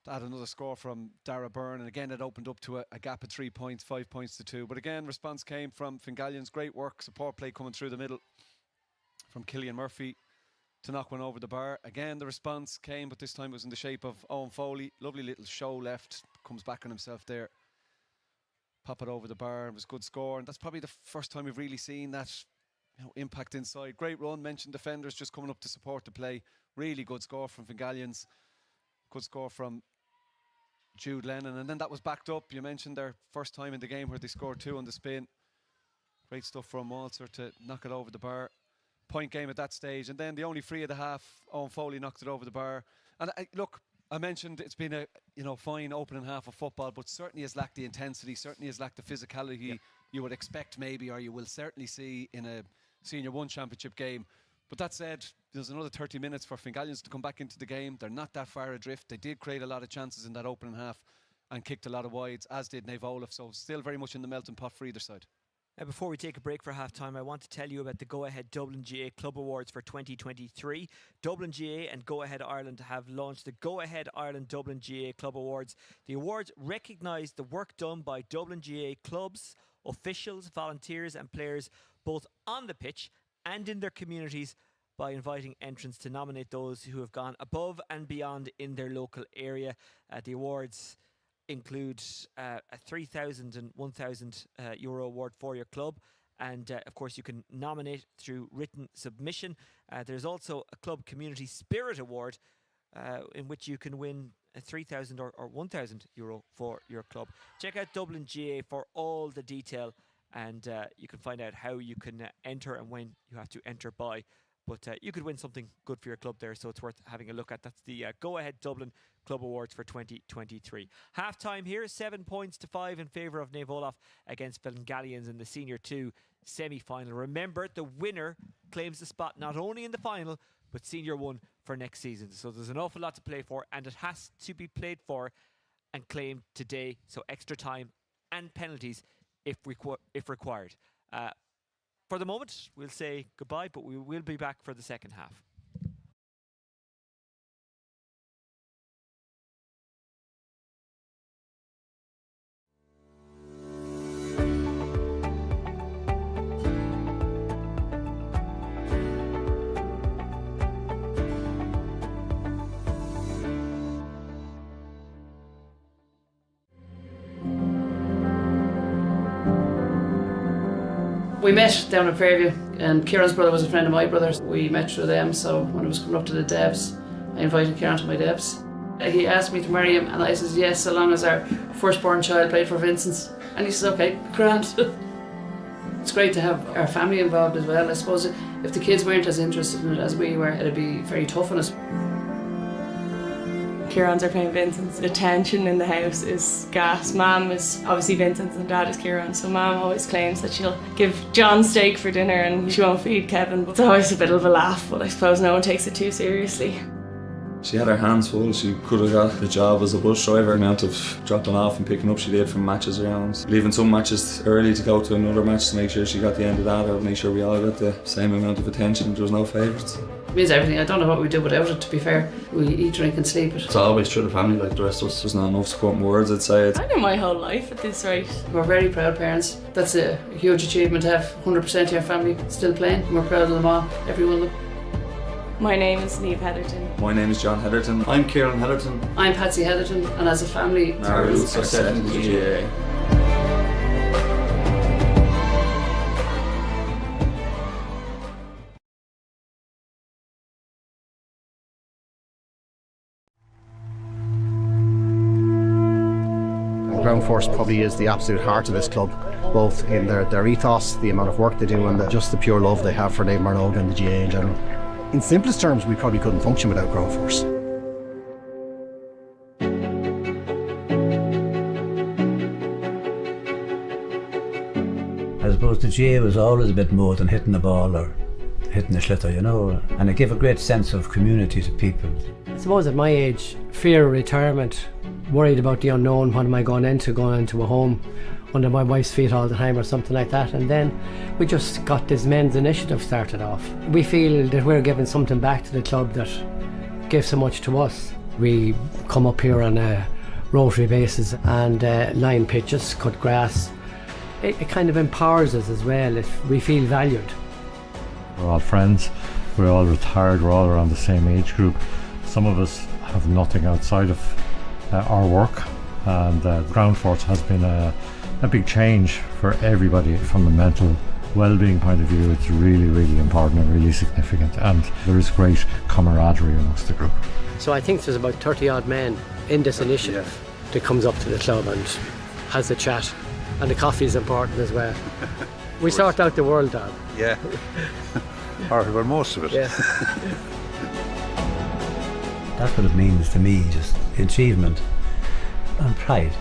[SPEAKER 2] Had another score from Dara Byrne, and again it opened up to a gap of 3 points, 5 points to 2. But again, response came from Fingallians. Great work, support play coming through the middle from Killian Murphy to knock one over the bar. Again, the response came, but this time it was in the shape of Owen Foley. Lovely little show left, comes back on himself there. Pop it over the bar. It was a good score, and that's probably the first time we've really seen that impact inside. Great run. Mentioned defenders just coming up to support the play. Really good score from Fingallians. Good score from Jude Lennon, and then that was backed up. You mentioned their first time in the game where they scored 2 on the spin. Great stuff from Walter to knock it over the bar. Point game at that stage, and then the only free of the half, Owen Foley knocked it over the bar. And I mentioned it's been a fine opening half of football, but certainly has lacked the intensity, certainly has lacked the physicality you would expect maybe, or you will certainly see in a Senior 1 Championship game. But that said, there's another 30 minutes for Fingallians to come back into the game. They're not that far adrift. They did create a lot of chances in that opening half and kicked a lot of wides, as did Naomh Olaf. So still very much in the melting pot for either side.
[SPEAKER 1] Before we take a break for half-time, I want to tell you about the Go Ahead Dublin GA Club Awards for 2023. Dublin GA and Go Ahead Ireland have launched the Go Ahead Ireland Dublin GA Club Awards. The awards recognise the work done by Dublin GA clubs, officials, volunteers and players both on the pitch and in their communities by inviting entrants to nominate those who have gone above and beyond in their local area. The awards include a 3,000 and 1,000 euro award for your club, and of course you can nominate through written submission. There's also a club community spirit award in which you can win a 3,000 or 1,000 euro for your club. Check out Dublin GA for all the detail, and you can find out how you can enter and when you have to enter by. But you could win something good for your club there, so it's worth having a look at. That's the Go Ahead Dublin Club Awards for 2023. Half-time here, 7 points to 5 in favour of Naomh Olaf against Fingallians in the Senior 2 semi-final. Remember, the winner claims the spot not only in the final, but Senior 1 for next season. So there's an awful lot to play for, and it has to be played for and claimed today. So extra time and penalties if required. For the moment, we'll say goodbye, but we will be back for the second half.
[SPEAKER 3] We met down at Fairview, and Kieran's brother was a friend of my brother's. We met through them, so when I was coming up to the Devs, I invited Kieran to my Devs. He asked me to marry him, and I said yes, so long as our firstborn child played for Vincent's. And he said, okay, grand. It's great to have our family involved as well. I suppose if the kids weren't as interested in it as we were, it'd be very tough on us.
[SPEAKER 4] Kieran's are playing Vincent's. The tension in the house is gas. Mum is obviously Vincent's and Dad is Kieran, so Mum always claims that she'll give John steak for dinner and she won't feed Kevin. But it's always a bit of a laugh, but I suppose no one takes it too seriously.
[SPEAKER 5] She had her hands full. She could have got the job as a bus driver. The amount of dropping off and picking up she did from matches around. Leaving some matches early to go to another match to make sure she got the end of that, or make sure we all got the same amount of attention. There was no favourites.
[SPEAKER 3] It means everything. I don't know what we do without it, to be fair. We eat, drink and sleep it.
[SPEAKER 5] It's always through the family like the rest of us. There's not enough spoken words, I'd say.
[SPEAKER 4] I know my whole life at this rate.
[SPEAKER 3] We're very proud parents. That's a huge achievement to have 100% of your family still playing. We're proud of them all, every one of them.
[SPEAKER 4] My name is Naomh Heatherton.
[SPEAKER 5] My name is John Heatherton. I'm Kieran Heatherton.
[SPEAKER 3] I'm Patsy Heatherton, and as a family,
[SPEAKER 5] Our roots are set in the GAA.
[SPEAKER 6] Ground Force probably is the absolute heart of this club, both in their ethos, the amount of work they do, and just the pure love they have for Naomh Marnoga and the GAA in general. In simplest terms, we probably couldn't function without Ground Force.
[SPEAKER 7] I suppose the GAA was always a bit more than hitting the ball or hitting the schlitter, you know, and it gave a great sense of community to people.
[SPEAKER 8] I suppose at my age, fear of retirement, worried about the unknown, what am I going into a home under my wife's feet all the time or something like that, and then we just got this men's initiative started off. We feel that we're giving something back to the club that gave so much to us. We come up here on a rotary basis and line pitches, cut grass. It kind of empowers us as well if we feel valued.
[SPEAKER 9] We're all friends, we're all retired, we're all around the same age group. Some of us have nothing outside of our work, and Ground Force has been a big change for everybody from the mental well-being point of view. It's really, really important and really significant, and there is great camaraderie amongst the group.
[SPEAKER 8] So I think there's about 30 odd men in this initiative that comes up to the club and has a chat, and the coffee is important as well. We sort out the world, Dad.
[SPEAKER 10] Yeah. Or well, most of it.
[SPEAKER 8] Yeah.
[SPEAKER 7] That's what it means to me, just achievement and pride.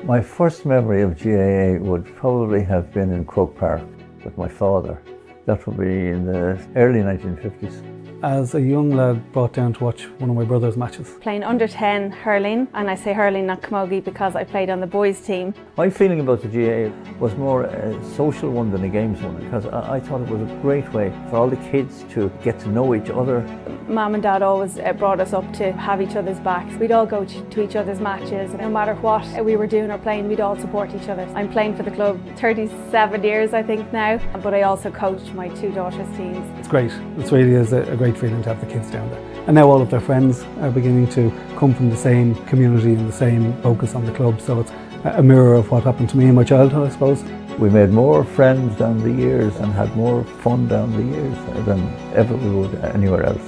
[SPEAKER 11] My first memory of GAA would probably have been in Croke Park with my father. That would be in the early 1950s.
[SPEAKER 12] As a young lad, brought down to watch one of my brother's matches.
[SPEAKER 13] Playing under 10 hurling, and I say hurling, not camogie, because I played on the boys' team.
[SPEAKER 11] My feeling about the GAA was more a social one than a games one, because I thought it was a great way for all the kids to get to know each other.
[SPEAKER 13] Mum and Dad always brought us up to have each other's backs. We'd all go to each other's matches. No matter what we were doing or playing, we'd all support each other. I'm playing for the club 37 years, I think, now, but I also coached my 2 daughters' teams.
[SPEAKER 12] It's great. It really is a great feeling to have the kids down there. And now all of their friends are beginning to come from the same community and the same focus on the club, so it's a mirror of what happened to me in my childhood, I suppose.
[SPEAKER 11] We made more friends down the years and had more fun down the years than ever we would anywhere else.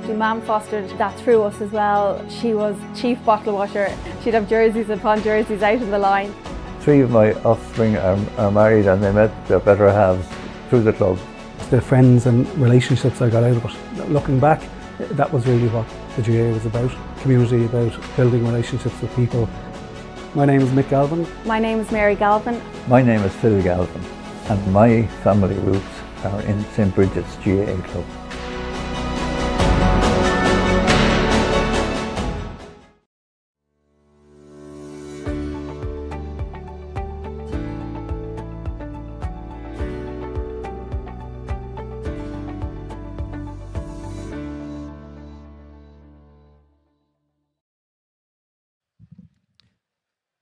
[SPEAKER 13] Mum fostered that through us as well. She was chief bottle washer. She'd have jerseys upon jerseys out in the line.
[SPEAKER 11] 3 of my offspring are married, and they met their better halves through the club.
[SPEAKER 12] The friends and relationships I got out of it. Looking back, that was really what the GAA was about. Community, about building relationships with people. My name is Mick Galvin.
[SPEAKER 13] My name is Mary Galvin.
[SPEAKER 11] My name is Phil Galvin, and my family roots are in St Bridget's GAA Club.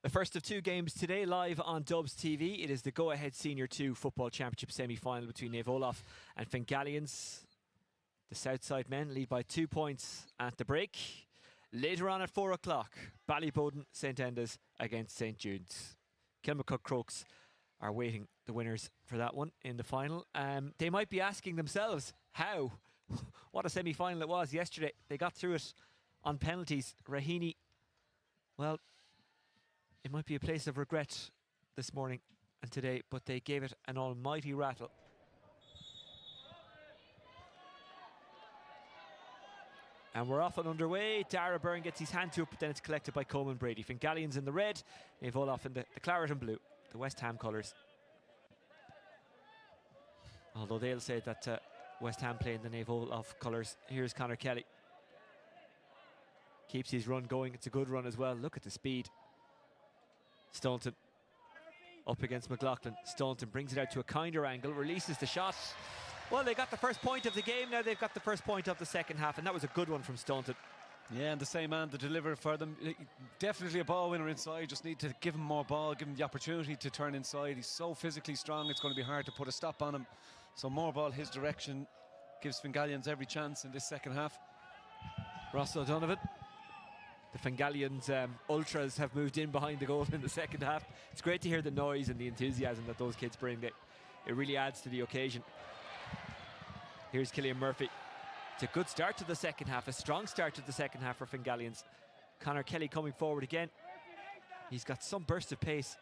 [SPEAKER 1] The first of 2 games today live on Dubs TV. It is the go-ahead Senior 2 Football Championship semi-final between Naomh Olaf and Fingallians. The Southside men lead by 2 points at the break. Later on at 4 o'clock, Ballyboden St Enda's against St Jude's. Kilmacud Crokes are waiting the winners for that one in the final. They might be asking themselves, how? What a semi-final it was yesterday. They got through it on penalties. Raheny, well, it might be a place of regret this morning and today, but they gave it an almighty rattle. And we're off and underway. Dara Byrne gets his hand to it, but then it's collected by Coleman Brady. Fingallians in the red, Naomh Olaf in the claret and blue, the West Ham colours. Although they'll say that West Ham play in the Naomh Olaf colours. Here's Conor Kelly. Keeps his run going. It's a good run as well. Look at the speed. Staunton up against McLaughlin. Staunton brings it out to a kinder angle, releases the shot. Well, they got the first point of the game. Now they've got the first point of the second half, and that was a good one from Staunton.
[SPEAKER 2] Yeah, and the same man to deliver for them. Definitely a ball winner inside. Just need to give him more ball, give him the opportunity to turn inside. He's so physically strong, it's going to be hard to put a stop on him. So more ball his direction gives Fingallians every chance in this second half.
[SPEAKER 1] Ross O'Donovan. The Fingallians ultras have moved in behind the goal in the second half. It's great to hear the noise and the enthusiasm that those kids bring. It really adds to the occasion. Here's Killian Murphy. It's a good start to the second half, a strong start to the second half for Fingallians. Conor Kelly coming forward again. He's got some burst of pace.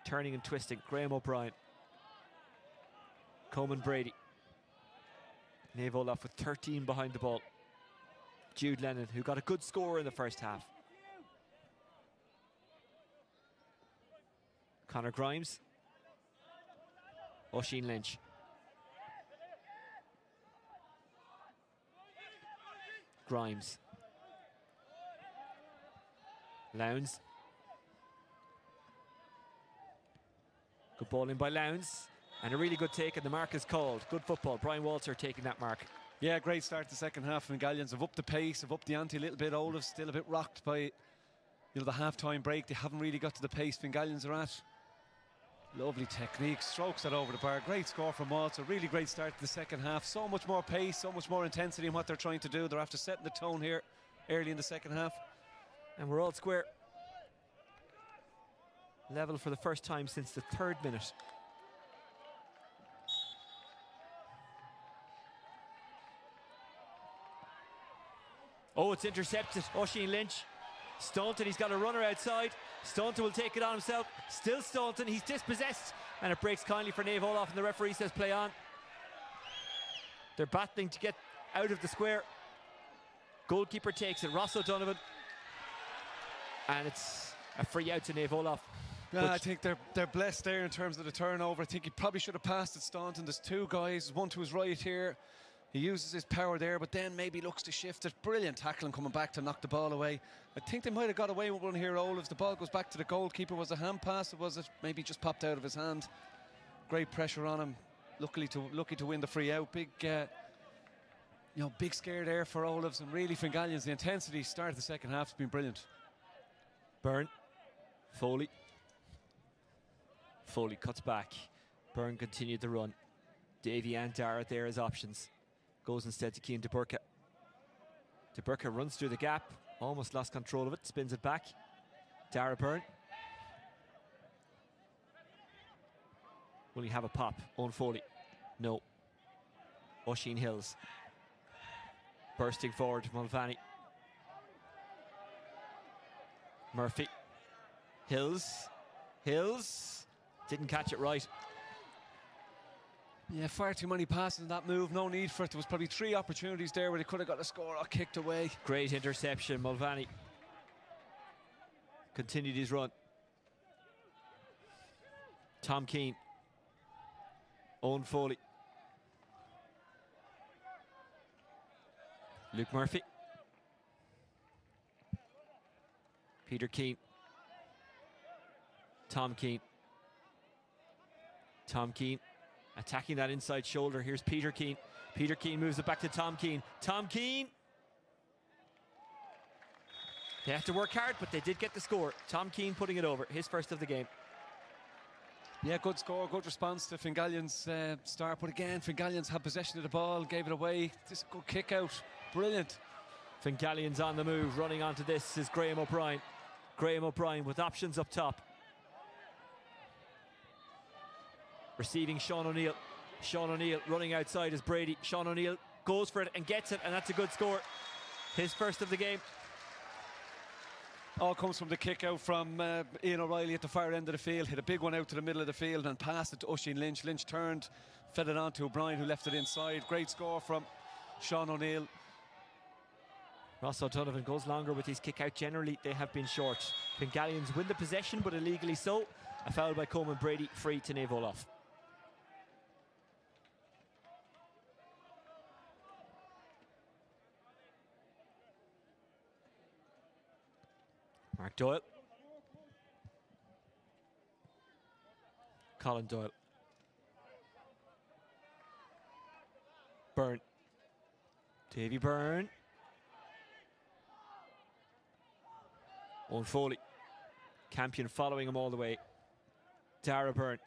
[SPEAKER 1] Turning and twisting. Graham O'Brien. Coleman Brady. Naomh Olaf with 13 behind the ball. Jude Lennon, who got a good score in the first half. Conor Grimes. Oisin Lynch. Grimes. Lowndes. Good ball in by Lowndes. And a really good take, and the mark is called. Good football. Brian Walter taking that mark.
[SPEAKER 2] Yeah, great start to the second half. Fingallians have upped the pace, have upped the ante a little bit. Olaf still a bit rocked by the half-time break. They haven't really got to the pace Fingallians are at. Lovely technique, strokes that over the bar. Great score from Walter. Really great start to the second half. So much more pace, so much more intensity in what they're trying to do. They're after setting the tone here early in the second half.
[SPEAKER 1] And we're all square. Level for the first time since the 3rd minute. Oh, it's intercepted. Oisin Lynch. Staunton, he's got a runner outside. Staunton will take it on himself. Still Staunton, he's dispossessed. And it breaks kindly for Naomh Olaf, and the referee says play on. They're battling to get out of the square. Goalkeeper takes it, Ross O'Donovan. And it's a free out to Naomh Olaf.
[SPEAKER 2] Yeah, I think they're blessed there in terms of the turnover. I think he probably should have passed it Staunton. There's two guys, one to his right here. He uses his power there, but then maybe looks to shift it. Brilliant tackling coming back to knock the ball away. I think they might have got away with one here, Olaf. The ball goes back to the goalkeeper. Was it a hand pass or was it maybe just popped out of his hand? Great pressure on him. Lucky to win the free out. Big scare there for Olafs, and really Fingallians. The intensity start of the second half has been brilliant.
[SPEAKER 1] Byrne, Foley cuts back. Byrne continued the run. Davy and Dara there as options. Goes instead to Cian de Burka. De Burka runs through the gap, almost lost control of it, spins it back. Dara Byrne. Will he have a pop? Owen Foley. No. Oisin Hills. Bursting forward, Mulvaney. Murphy. Hills. Didn't catch it right.
[SPEAKER 2] Yeah, far too many passes in that move. No need for it. There was probably 3 opportunities there where they could have got a score or kicked away.
[SPEAKER 1] Great interception, Mulvaney. Continued his run. Tom Keane. Owen Foley. Luke Murphy. Peter Keane. Tom Keane. Attacking that inside shoulder. Here's Peter Keane. Peter Keane moves it back to Tom Keane. Tom Keane. They have to work hard, but they did get the score. Tom Keane putting it over. His first of the game.
[SPEAKER 2] Yeah, good score, good response to Fingallians' start. But again, Fingallians had possession of the ball, gave it away. This is a good kick out. Brilliant.
[SPEAKER 1] Fingallians on the move. Running onto this is Graham O'Brien. Graham O'Brien with options up top. Receiving Sean O'Neill. Sean O'Neill running outside is Brady. Sean O'Neill goes for it and gets it, and that's a good score. His first of the game.
[SPEAKER 2] All comes from the kick out from Ian O'Reilly at the far end of the field. Hit a big one out to the middle of the field and passed it to Oisin Lynch. Lynch turned, fed it on to O'Brien, who left it inside. Great score from Sean O'Neill.
[SPEAKER 1] Ross O'Donovan goes longer with his kick out. Generally, they have been short. Fingallians win the possession, but illegally so. A foul by Coleman Brady, free to Naomh Olaf. Mark Doyle. Colin Doyle. Byrne. Davy Byrne. Owen Foley. Campion following him all the way. Dara Byrne.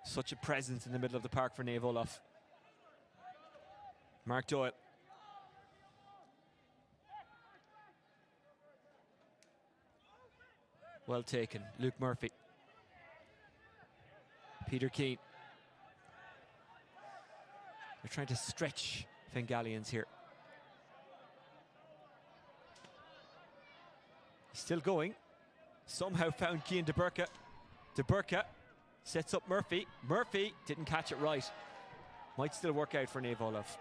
[SPEAKER 1] Such a presence in the middle of the park for Naomh Olaf. Mark Doyle. Well taken. Luke Murphy. Peter Keane. They're trying to stretch Fingallians here. He's still going. Somehow found Cian de Burka. De Burka sets up Murphy. Murphy didn't catch it right. Might still work out for Naomh Olaf.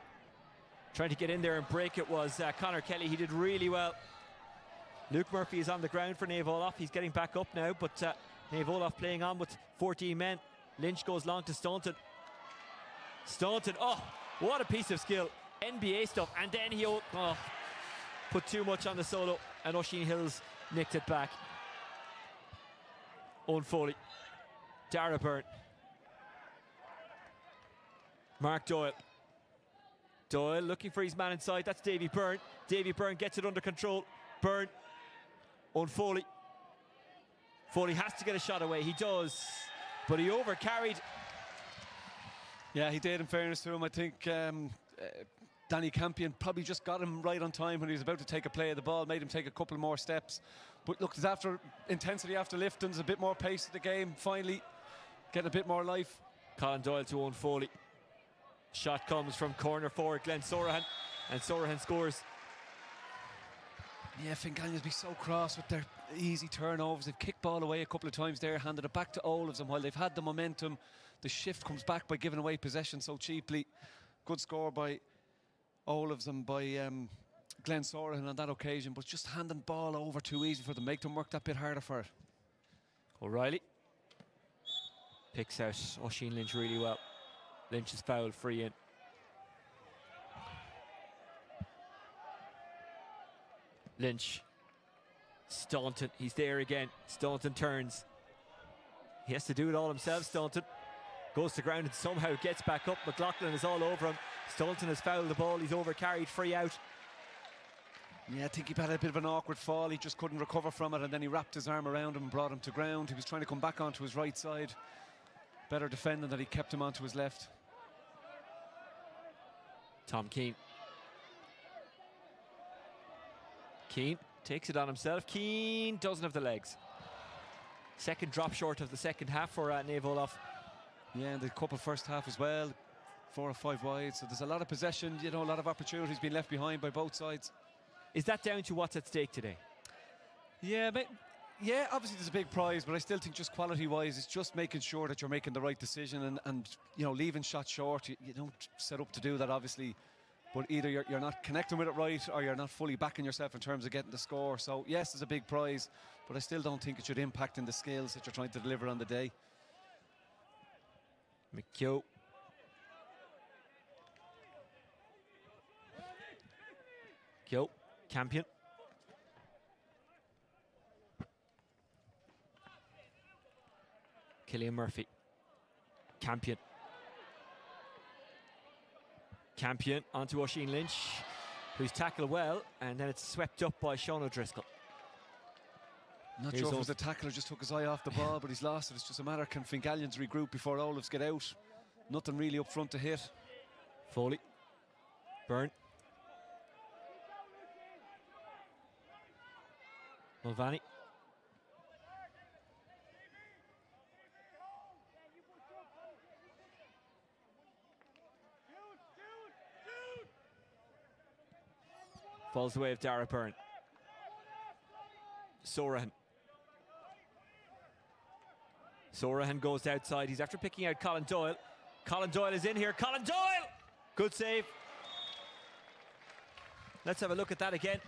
[SPEAKER 1] Trying to get in there and break it was Conor Kelly. He did really well. Luke Murphy is on the ground for Naomh Olaf. He's getting back up now, but Naomh Olaf playing on with 14 men. Lynch goes long to Staunton. Staunton, oh, what a piece of skill. NBA stuff. And then he put too much on the solo, and Oisin Hills nicked it back. Owen Foley. Dara Byrne. Mark Doyle. Doyle looking for his man inside. That's Davy Byrne. Davy Byrne gets it under control. Byrne. Owen Foley. Foley has to get a shot away. He does. But he overcarried.
[SPEAKER 2] Yeah, he did, in fairness to him. I think Danny Campion probably just got him right on time when he was about to take a play of the ball, made him take a couple more steps. But look, there's after intensity after lifting, there's a bit more pace to the game. Finally, getting a bit more life.
[SPEAKER 1] Colin Doyle to Owen Foley. Shot comes from corner forward Glenn Sorahan, and Sorahan scores.
[SPEAKER 2] Yeah, Fingallians be so cross with their easy turnovers. They've kicked ball away a couple of times there, handed it back to Olafs, and while they've had the momentum, the shift comes back by giving away possession so cheaply. Good score by Olafs and by Glenn Sorahan on that occasion, but just handing ball over too easy for them, make them work that bit harder for it.
[SPEAKER 1] O'Reilly picks out Oisin Lynch really well. Lynch is fouled, free in. Lynch. Staunton, he's there again. Staunton turns. He has to do it all himself, Staunton. Goes to ground and somehow gets back up. McLaughlin is all over him. Staunton has fouled the ball. He's overcarried, free out.
[SPEAKER 2] Yeah, I think he had a bit of an awkward fall. He just couldn't recover from it, and then he wrapped his arm around him and brought him to ground. He was trying to come back onto his right side. Better defending that he kept him onto his left.
[SPEAKER 1] Tom Keane. Keane takes it on himself. Keane doesn't have the legs. Second drop short of the second half for Naomh Olaf.
[SPEAKER 2] Yeah, and the couple first half as well. 4 or 5 wide, so there's a lot of possession, you know, a lot of opportunities being left behind by both sides.
[SPEAKER 1] Is that down to what's at stake today?
[SPEAKER 2] Yeah, yeah, obviously there's a big prize, but I still think just quality-wise, it's just making sure that you're making the right decision and you know, leaving shots short. You don't set up to do that, obviously, but either you're not connecting with it right or you're not fully backing yourself in terms of getting the score. So, yes, there's a big prize, but I still don't think it should impact in the skills that you're trying to deliver on the day.
[SPEAKER 1] McHugh. McHugh. Campion. Killian Murphy. Campion. Campion onto Oisin Lynch, who's tackled well, and then it's swept up by Sean O'Driscoll.
[SPEAKER 2] Not sure if it was a tackle or just took his eye off the ball, but he's lost it. It's just a matter, can Fingallians regroup before Olafs get out? Nothing really up front to hit.
[SPEAKER 1] Foley. Byrne. Mulvaney. Falls away of Dara Byrne. Sorahan. Sorahan goes outside. He's after picking out Colin Doyle. Colin Doyle is in here. Colin Doyle! Good save. Let's have a look at that again.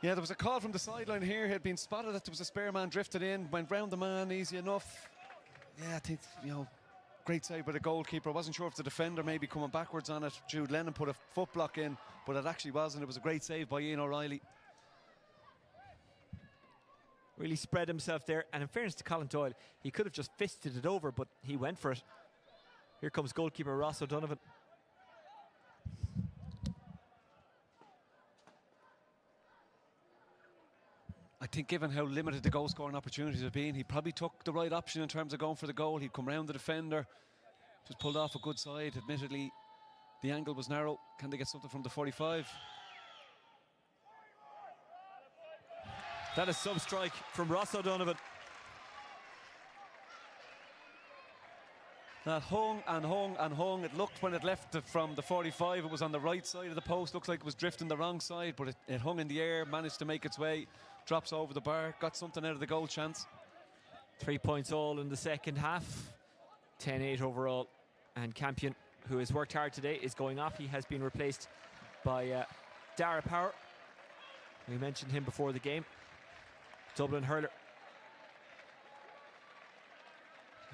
[SPEAKER 2] Yeah, there was a call from the sideline here. He had been spotted that there was a spare man drifted in, went round the man, easy enough. Yeah, I think, you know, great save by the goalkeeper. I wasn't sure if the defender maybe coming backwards on it. Jude Lennon put a foot block in, but it actually wasn't. It was a great save by Ian O'Reilly.
[SPEAKER 1] Really spread himself there, and in fairness to Colin Doyle, he could have just fisted it over, but he went for it. Here comes goalkeeper Ross O'Donovan.
[SPEAKER 2] I think given how limited the goal-scoring opportunities have been, he probably took the right option in terms of going for the goal. He'd come round the defender, just pulled off a good side. Admittedly, the angle was narrow. Can they get something from the 45?
[SPEAKER 1] That is some strike from Ross O'Donovan.
[SPEAKER 2] That hung and hung and hung. It looked when it left from the 45, it was on the right side of the post. Looks like it was drifting the wrong side, but it hung in the air, managed to make its way, drops over the bar, got something out of the goal chance.
[SPEAKER 1] 3 points all in the second half. 10-8 overall. And Campion, who has worked hard today, is going off. He has been replaced by Dara Power. We mentioned him before the game. Dublin hurler.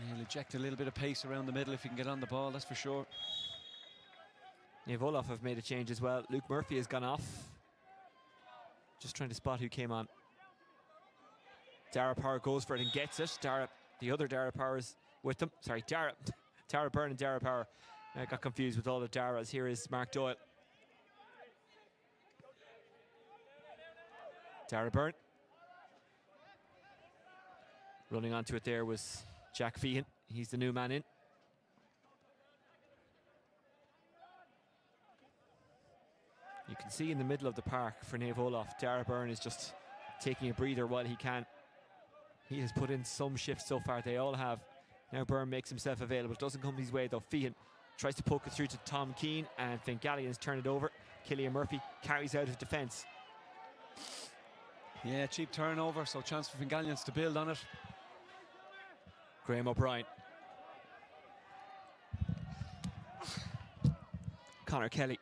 [SPEAKER 2] He'll eject a little bit of pace around the middle if he can get on the ball, that's for sure.
[SPEAKER 1] Naomh Olaf have made a change as well. Luke Murphy has gone off. Just trying to spot who came on. Dara Power goes for it and gets it. The other Dara Power is with them. Sorry, Tara Byrne and Dara Power. I got confused with all the Daras. Here is Mark Doyle. Dara Byrne. Running onto it there was Jack Feehan. He's the new man in. You can see in the middle of the park for Naomh Olaf, Dara Byrne is just taking a breather while he can. He has put in some shifts so far, they all have. Now Byrne makes himself available. Doesn't come his way though. Feehan tries to poke it through to Tom Keane, and Fingallians turn it over. Killian Murphy carries out of defence.
[SPEAKER 2] Yeah, cheap turnover, so chance for Fingallians to build on it.
[SPEAKER 1] Graham O'Brien. Conor Kelly.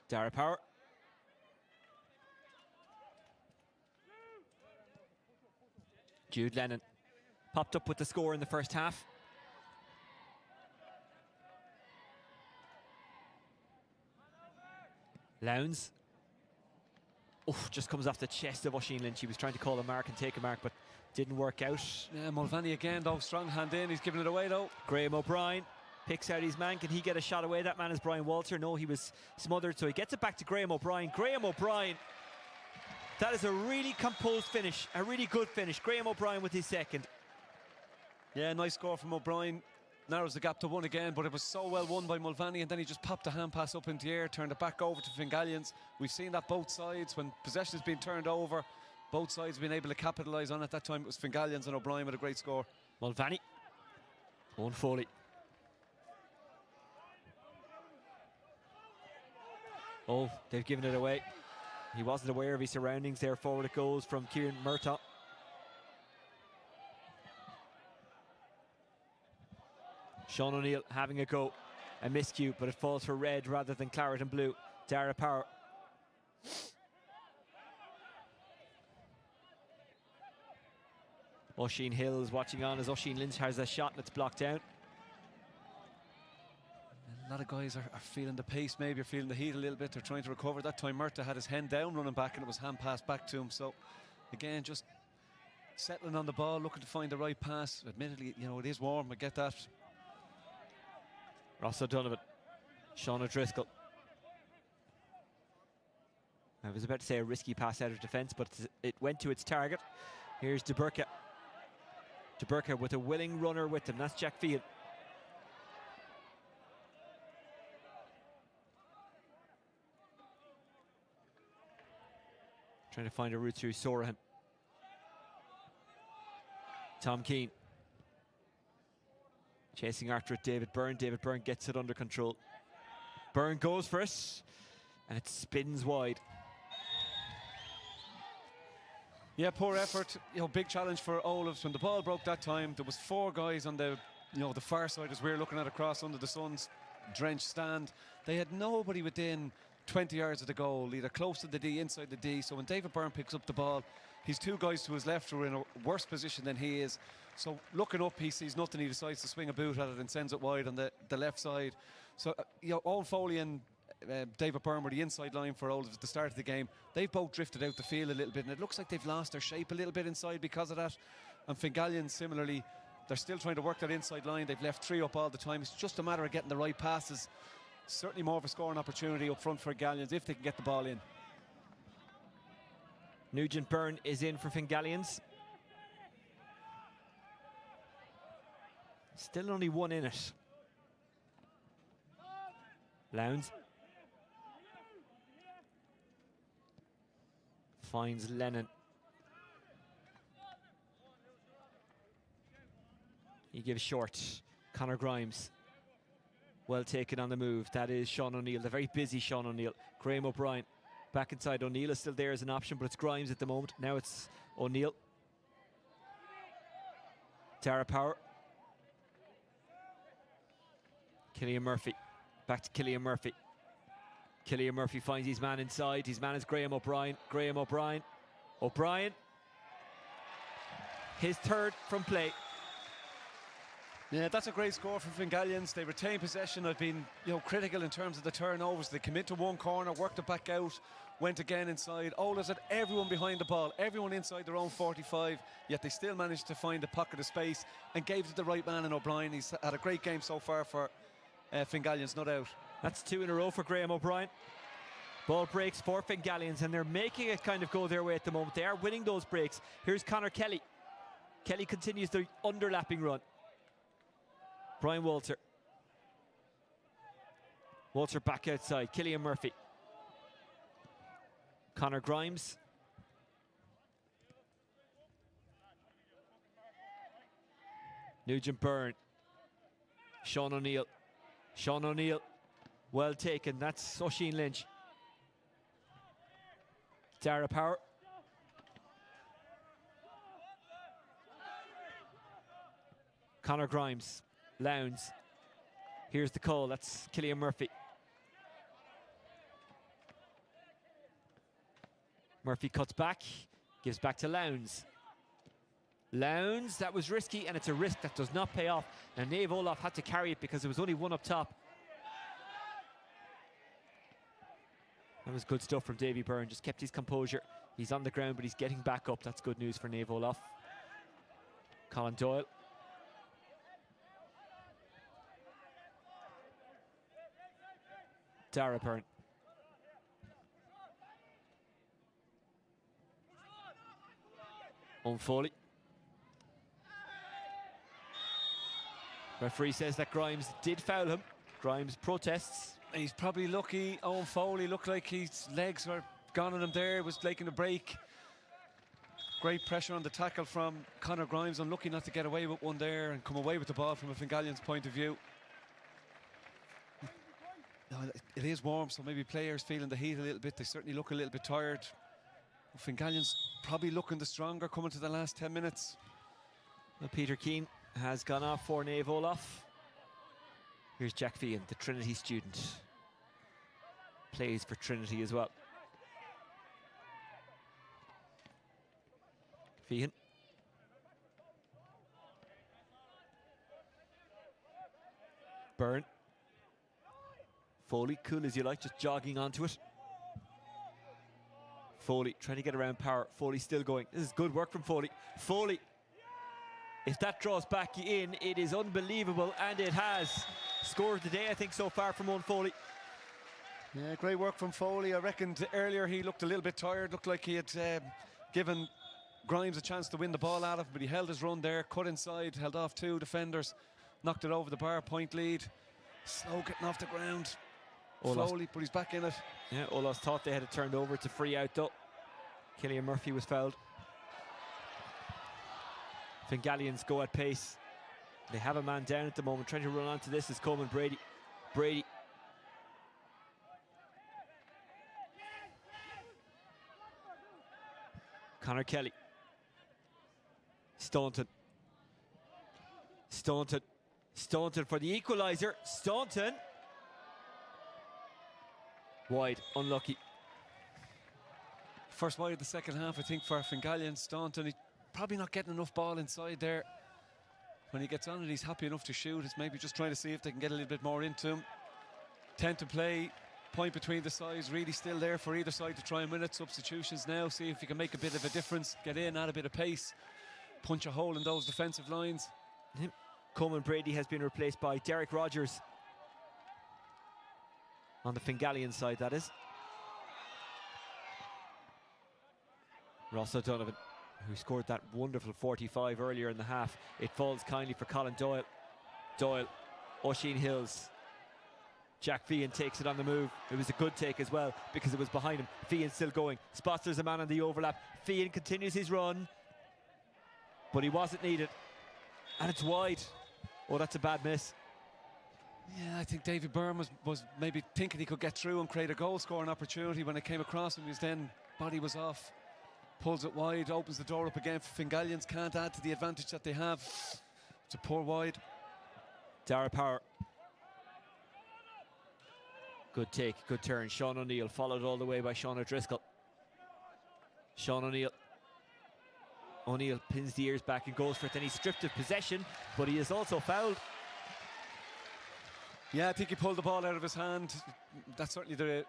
[SPEAKER 1] Dara Power. Jude Lennon popped up with the score in the first half. Lowndes. Oh, just comes off the chest of Oisín Lynch. He was trying to call a mark and take a mark, but didn't work out.
[SPEAKER 2] Yeah, Mulvaney again, though. Strong hand in. He's giving it away, though.
[SPEAKER 1] Graham O'Brien picks out his man. Can he get a shot away? That man is Brian Walter. No, he was smothered, so he gets it back to Graham O'Brien. Graham O'Brien. That is a really composed finish, a really good finish. Graham O'Brien with his second.
[SPEAKER 2] Yeah, nice score from O'Brien. Narrows the gap to 1 again, but it was so well won by Mulvaney, and then he just popped a hand pass up into the air, turned it back over to Fingallians. We've seen that both sides. When possession has been turned over, both sides have been able to capitalise on it. That time it was Fingallians, and O'Brien with a great score.
[SPEAKER 1] Mulvaney. Owen Foley. Oh, they've given it away. He wasn't aware of his surroundings there. Forward it goes from Kieran Murtaugh. Sean O'Neill having a go. A miscue, but it falls for red rather than claret and blue. Dara Power. Oisín Hills watching on as Oisín Lynch has a shot and it's blocked down.
[SPEAKER 2] A lot of guys are feeling the pace, maybe, or feeling the heat a little bit. They're trying to recover. That time Murtaugh had his hand down running back, and it was hand passed back to him. So, again, just settling on the ball, looking to find the right pass. Admittedly, you know, it is warm, I get that.
[SPEAKER 1] Ross O'Donovan. Sean O'Driscoll. I was about to say a risky pass out of defence, but it went to its target. Here's De Burka. De Burka with a willing runner with him. That's Jack Field. Trying to find a route through Sorahan. Tom Keane. Chasing after it, David Byrne. David Byrne gets it under control. Byrne goes for it, and it spins wide.
[SPEAKER 2] Yeah, poor effort. You know, big challenge for Olaf. When the ball broke that time, there was 4 guys on the, you know, the far side as we're looking at across under the sun's drenched stand. They had nobody within 20 yards of the goal, either close to the D, inside the D. So when David Byrne picks up the ball, he's 2 guys to his left who are in a worse position than he is. So looking up, he sees nothing. He decides to swing a boot at it and sends it wide on the left side. So, you know, Owen Foley and David Byrne were the inside line for Olaf at the start of the game. They've both drifted out the field a little bit, and it looks like they've lost their shape a little bit inside because of that. And Fingallians, similarly, they're still trying to work that inside line. They've left 3 up all the time. It's just a matter of getting the right passes. Certainly more of a scoring opportunity up front for Fingallians if they can get the ball in.
[SPEAKER 1] Nugent Byrne is in for Fingallians. Still only 1 in it. Lowndes. Finds Lennon. He gives short. Conor Grimes. Well taken on the move. That is Sean O'Neill, the very busy Sean O'Neill. Graham O'Brien back inside. O'Neill is still there as an option, but it's Grimes at the moment. Now it's O'Neill. Dara Power. Killian Murphy. Back to Killian Murphy. Killian Murphy finds his man inside. His man is Graham O'Brien. Graham O'Brien. O'Brien. His 3rd from play.
[SPEAKER 2] Yeah, that's a great score from Fingallians. They retain possession. I've been, you know, critical in terms of the turnovers. They come into one corner, worked it back out, went again inside. Olaf had everyone behind the ball, everyone inside their own 45, yet they still managed to find a pocket of space and gave it to the right man in O'Brien. He's had a great game so far for Fingallians, no doubt.
[SPEAKER 1] That's 2 in a row for Graham O'Brien. Ball breaks for Fingallians, and they're making it kind of go their way at the moment. They are winning those breaks. Here's Conor Kelly. Kelly continues the underlapping run. Brian Walter. Walter back outside. Killian Murphy. Conor Grimes. Nugent Byrne. Sean O'Neill. Sean O'Neill. Well taken. That's Oisín Lynch. Dara Power. Conor Grimes. Lowndes. Here's the call. That's Killian Murphy. Murphy cuts back, gives back to Lowndes. Lowndes, that was risky, and it's a risk that does not pay off. And Naomh Olaf had to carry it because there was only one up top. That was good stuff from Davy Byrne, just kept his composure. He's on the ground, but he's getting back up. That's good news for Naomh Olaf. Colin Doyle. Dara Byrne. Owen Foley. Referee says that Grimes did foul him. Grimes protests.
[SPEAKER 2] He's probably lucky. Owen Foley looked like his legs were gone on him there. Was taking a break. Great pressure on the tackle from Conor Grimes. Unlucky not to get away with one there and come away with the ball from a Fingallians point of view. No, it is warm, so maybe players feeling the heat a little bit. They certainly look a little bit tired. Fingallians probably looking the stronger coming to the last 10 minutes.
[SPEAKER 1] Well, Peter Keane has gone off for Naomh Olaf. Here's Jack Feehan, the Trinity student. Plays for Trinity as well. Feehan. Byrne. Foley, cool as you like, just jogging onto it. Foley trying to get around Power. Foley still going. This is good work from Foley. Foley, if that draws back in, it is unbelievable, and it has. Score of the day, I think, so far from Owen Foley.
[SPEAKER 2] Yeah, great work from Foley. I reckoned earlier he looked a little bit tired. Looked like he had given Grimes a chance to win the ball out of him, but he held his run there, cut inside, held off 2 defenders, knocked it over the bar, point lead. Slow getting off the ground. Slowly, but he's back in it.
[SPEAKER 1] Yeah, Olaf thought they had it turned over. It's a free out though. Killian Murphy was fouled. Fingallians go at pace. They have a man down at the moment. Trying to run onto this is Coleman Brady. Brady. Conor Kelly. Staunton. Staunton. Staunton for the equaliser. Staunton. Wide, unlucky.
[SPEAKER 2] First wide of the second half, I think, for Fingallians. Staunton, he's probably not getting enough ball inside there. When he gets on it, he's happy enough to shoot. It's maybe just trying to see if they can get a little bit more into him. 10 to play, point between the sides, really still there for either side to try and win it. Substitutions now, see if you can make a bit of a difference, get in, add a bit of pace, punch a hole in those defensive lines.
[SPEAKER 1] Coleman Brady has been replaced by Derek Rogers. On the Fingallian side, that is. Ross O'Donovan, who scored that wonderful 45 earlier in the half. It falls kindly for Colin Doyle. Doyle, Oisin Hills. Jack Feehan takes it on the move. It was a good take as well because it was behind him. Feehan still going. Spots there's a man on the overlap. Feehan continues his run, but he wasn't needed. And it's wide. Oh, that's a bad miss.
[SPEAKER 2] Yeah, I think David Byrne was maybe thinking he could get through and create a goal-scoring opportunity. When it came across him, his then body was off. Pulls it wide, opens the door up again for Fingallians. Can't add to the advantage that they have. It's a poor wide.
[SPEAKER 1] Dara Power. Good take, good turn. Sean O'Neill followed all the way by Sean O'Driscoll. Sean O'Neill. O'Neill pins the ears back and goes for it. Then he's stripped of possession, but he is also fouled.
[SPEAKER 2] Yeah, I think he pulled the ball out of his hand. That's certainly the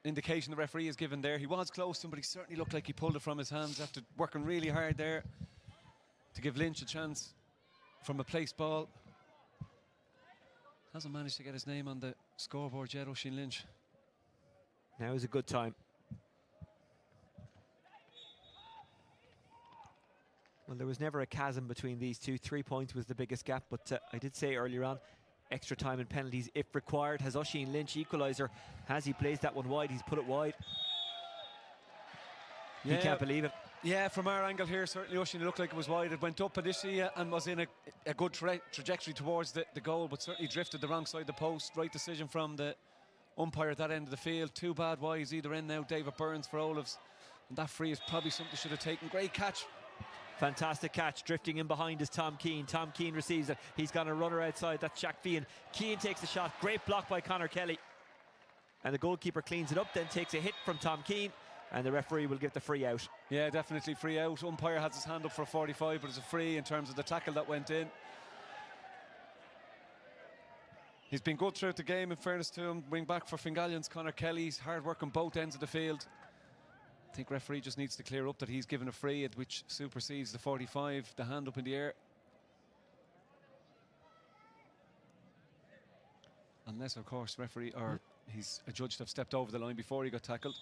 [SPEAKER 2] indication the referee has given there. He was close to him, but he certainly looked like he pulled it from his hands after working really hard there to give Lynch a chance from a placed ball. Hasn't managed to get his name on the scoreboard yet, Oisin Lynch.
[SPEAKER 1] Now is a good time. Well, there was never a chasm between these two. 3 points was the biggest gap, but I did say earlier on, extra time and penalties if required. Has Oisin Lynch equaliser? Has he placed that one wide? He's put it wide.
[SPEAKER 2] Yeah.
[SPEAKER 1] He can't believe it.
[SPEAKER 2] Yeah, from our angle here, certainly Oisin looked like it was wide. It went up initially and was in a good trajectory towards the goal, but certainly drifted the wrong side of the post. Right decision from the umpire at that end of the field. 2 bad wides either end now. David Burns for Olafs. And that free is probably something should have taken. Great catch.
[SPEAKER 1] Fantastic catch. Drifting in behind is Tom Keane. Tom Keane receives it. He's got a runner outside. That's Jack Feehan. Keane takes the shot. Great block by Conor Kelly. And the goalkeeper cleans it up, then takes a hit from Tom Keane. and the referee will give the free out.
[SPEAKER 2] Yeah, definitely free out. Umpire has his hand up for a 45, but it's a free in terms of the tackle that went in. He's been good throughout the game, in fairness to him. Wing back for Fingallians, Conor Kelly's hard work on both ends of the field. I think referee just needs to clear up that he's given a free, which supersedes the 45, the hand up in the air. Unless, of course, referee or he's a judge to have stepped over the line before he got tackled.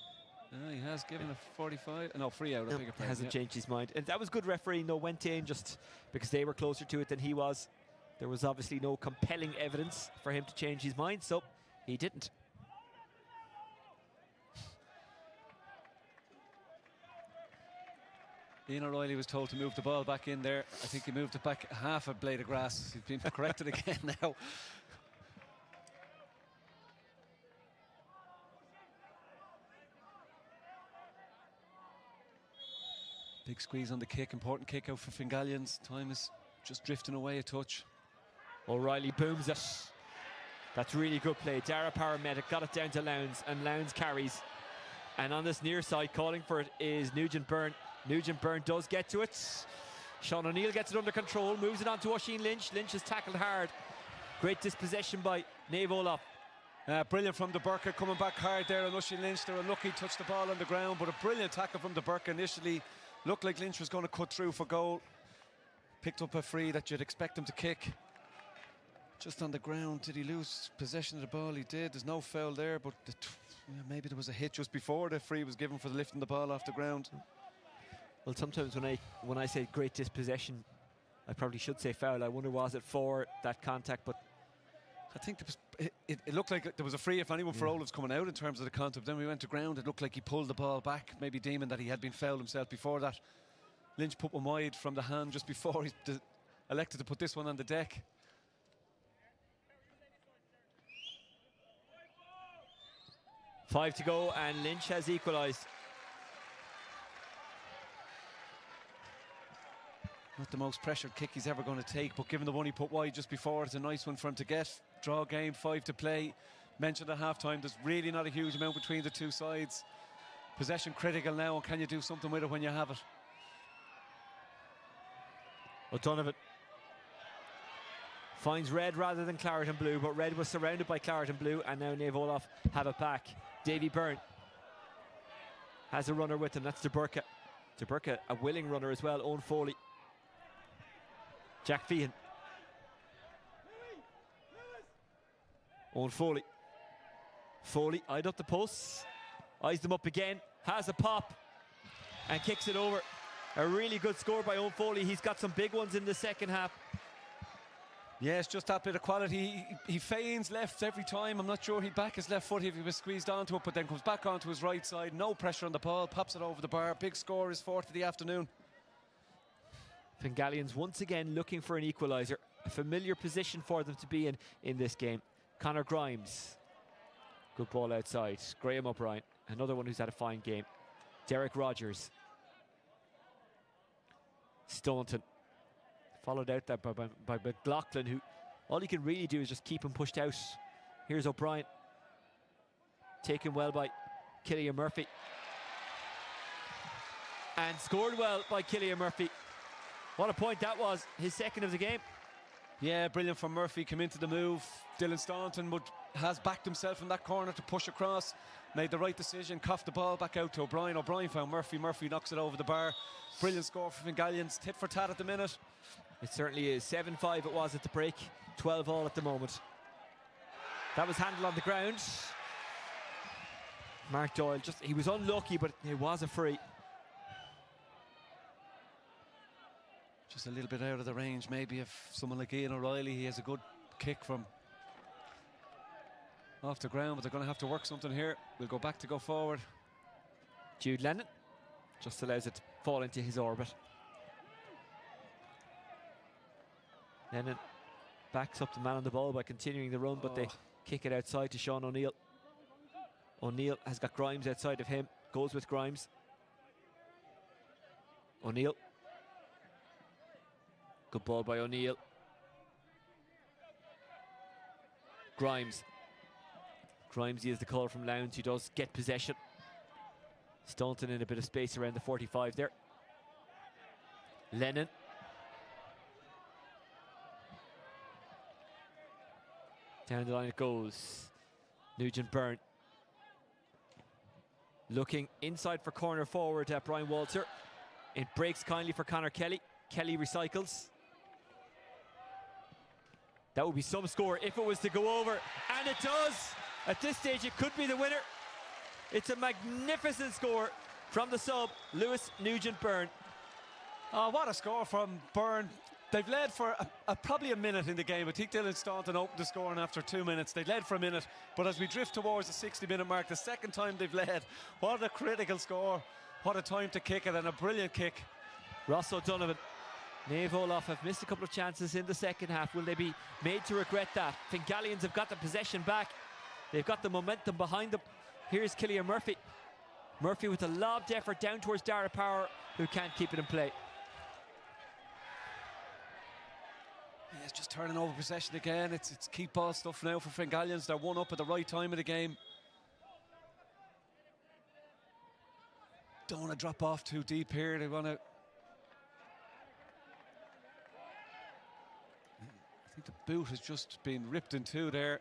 [SPEAKER 2] He has given a 45. No, free out. I think
[SPEAKER 1] He hasn't changed his mind. And that was good refereeing, though. Went in just because they were closer to it than he was. There was obviously no compelling evidence for him to change his mind, so he didn't.
[SPEAKER 2] Ian O'Reilly was told to move the ball back in there. I think he moved it back half a blade of grass. He's been corrected again now. Big squeeze on the kick, important kick out for Fingallians. Time is just drifting away a touch.
[SPEAKER 1] O'Reilly booms it. That's really good play. Dara paramedic got it down to Lowndes, and Lowndes carries. And on this near side, calling for it is Nugent Byrne. Nugent Byrne does get to it. Sean O'Neill gets it under control, moves it on to Oisin Lynch. Lynch is tackled hard. Great dispossession by Naomh Olaf.
[SPEAKER 2] Brilliant from the Burka, coming back hard there on Oisin Lynch. They're unlucky, touched the ball on the ground, but a brilliant tackle from the Burka initially. Looked like Lynch was going to cut through for goal. Picked up a free that you'd expect him to kick. Just on the ground. Did he lose possession of the ball? He did. There's no foul there, but maybe there was a hit just before the free was given for lifting the ball off the ground.
[SPEAKER 1] Well, sometimes when I say great dispossession, I probably should say foul. I wonder, was it for that contact? But
[SPEAKER 2] I think it looked like there was a free, if anyone, for Olaf's coming out in terms of the contact. Then we went to ground. It looked like he pulled the ball back, maybe deeming that he had been fouled himself before that. Lynch put one wide from the hand just before he elected to put this one on the deck.
[SPEAKER 1] Five to go, and Lynch has equalised.
[SPEAKER 2] Not the most pressured kick he's ever going to take, but given the one he put wide just before, it's a nice one for him to get. Draw game, 5 to play. Mentioned at half-time, there's really not a huge amount between the two sides. Possession critical now, and can you do something with it when you have it?
[SPEAKER 1] O'Donovan finds red rather than claret and blue, but red was surrounded by claret and blue, and now Naomh Olaf have it back. Davy Byrne has a runner with him, that's De Burka. De Burka, a willing runner as well. Owen Foley. Jack Feehan. Owen Foley. Foley eyed up the posts, eyes them up again, has a pop, and kicks it over. A really good score by Owen Foley. He's got some big ones in the second half.
[SPEAKER 2] Yes, just that bit of quality. He feigns left every time. I'm not sure he'd back his left foot if he was squeezed onto it, but then comes back onto his right side. No pressure on the ball, pops it over the bar. Big score, is 4th of the afternoon.
[SPEAKER 1] Fingallians once again looking for an equaliser. A familiar position for them to be in this game. Conor Grimes. Good ball outside. Graham O'Brien, another one who's had a fine game. Derek Rogers. Staunton. Followed out there by McLaughlin, who all he can really do is just keep him pushed out. Here's O'Brien. Taken well by Killian Murphy. And scored well by Killian Murphy. What a point that was, his second of the game.
[SPEAKER 2] Yeah, brilliant from Murphy, come into the move. Dylan Staunton has backed himself in that corner to push across. Made the right decision, coughed the ball back out to O'Brien. O'Brien found Murphy, Murphy knocks it over the bar. Brilliant score for Fingallians, tit for tat at the minute.
[SPEAKER 1] It certainly is. 7-5 it was at the break, 12-all at the moment. That was handled on the ground. Mark Doyle, he was unlucky, but it was a free.
[SPEAKER 2] Just a little bit out of the range, maybe, of someone like Ian O'Reilly. He has a good kick from off the ground, but they're going to have to work something here. We'll go back to go forward.
[SPEAKER 1] Jude Lennon just allows it to fall into his orbit. Lennon backs up the man on the ball by continuing the run, but they kick it outside to Sean O'Neill. O'Neill has got Grimes outside of him, goes with Grimes. O'Neill. Good ball by O'Neill. Grimes. Grimesy is the call from Lowndes, who does get possession. Staunton in a bit of space around the 45 there. Lennon. Down the line it goes. Nugent Byrne. Looking inside for corner forward at Brian Walter. It breaks kindly for Conor Kelly. Kelly recycles. That would be some score if it was to go over, and it does. At this stage, it could be the winner. It's a magnificent score from the sub, Lewis Nugent Byrne.
[SPEAKER 2] Oh, what a score from Byrne. They've led for probably a minute in the game. I think Dylan Staunton opened the scoring after 2 minutes. They led for a minute, but as we drift towards the 60-minute mark, the second time they've led, what a critical score. What a time to kick it, and a brilliant kick.
[SPEAKER 1] Ross O'Donovan. Naomh Olaf have missed a couple of chances in the second half. Will they be made to regret that? Fingallians have got the possession back. They've got the momentum behind them. Here's Killian Murphy. Murphy with a lobbed effort down towards Dara Power, who can't keep it in play.
[SPEAKER 2] Yeah, it's just turning over possession again. It's keep ball stuff now for Fingallians. They're one up at the right time of the game. Don't want to drop off too deep here. They want to... I think the boot has just been ripped in two there.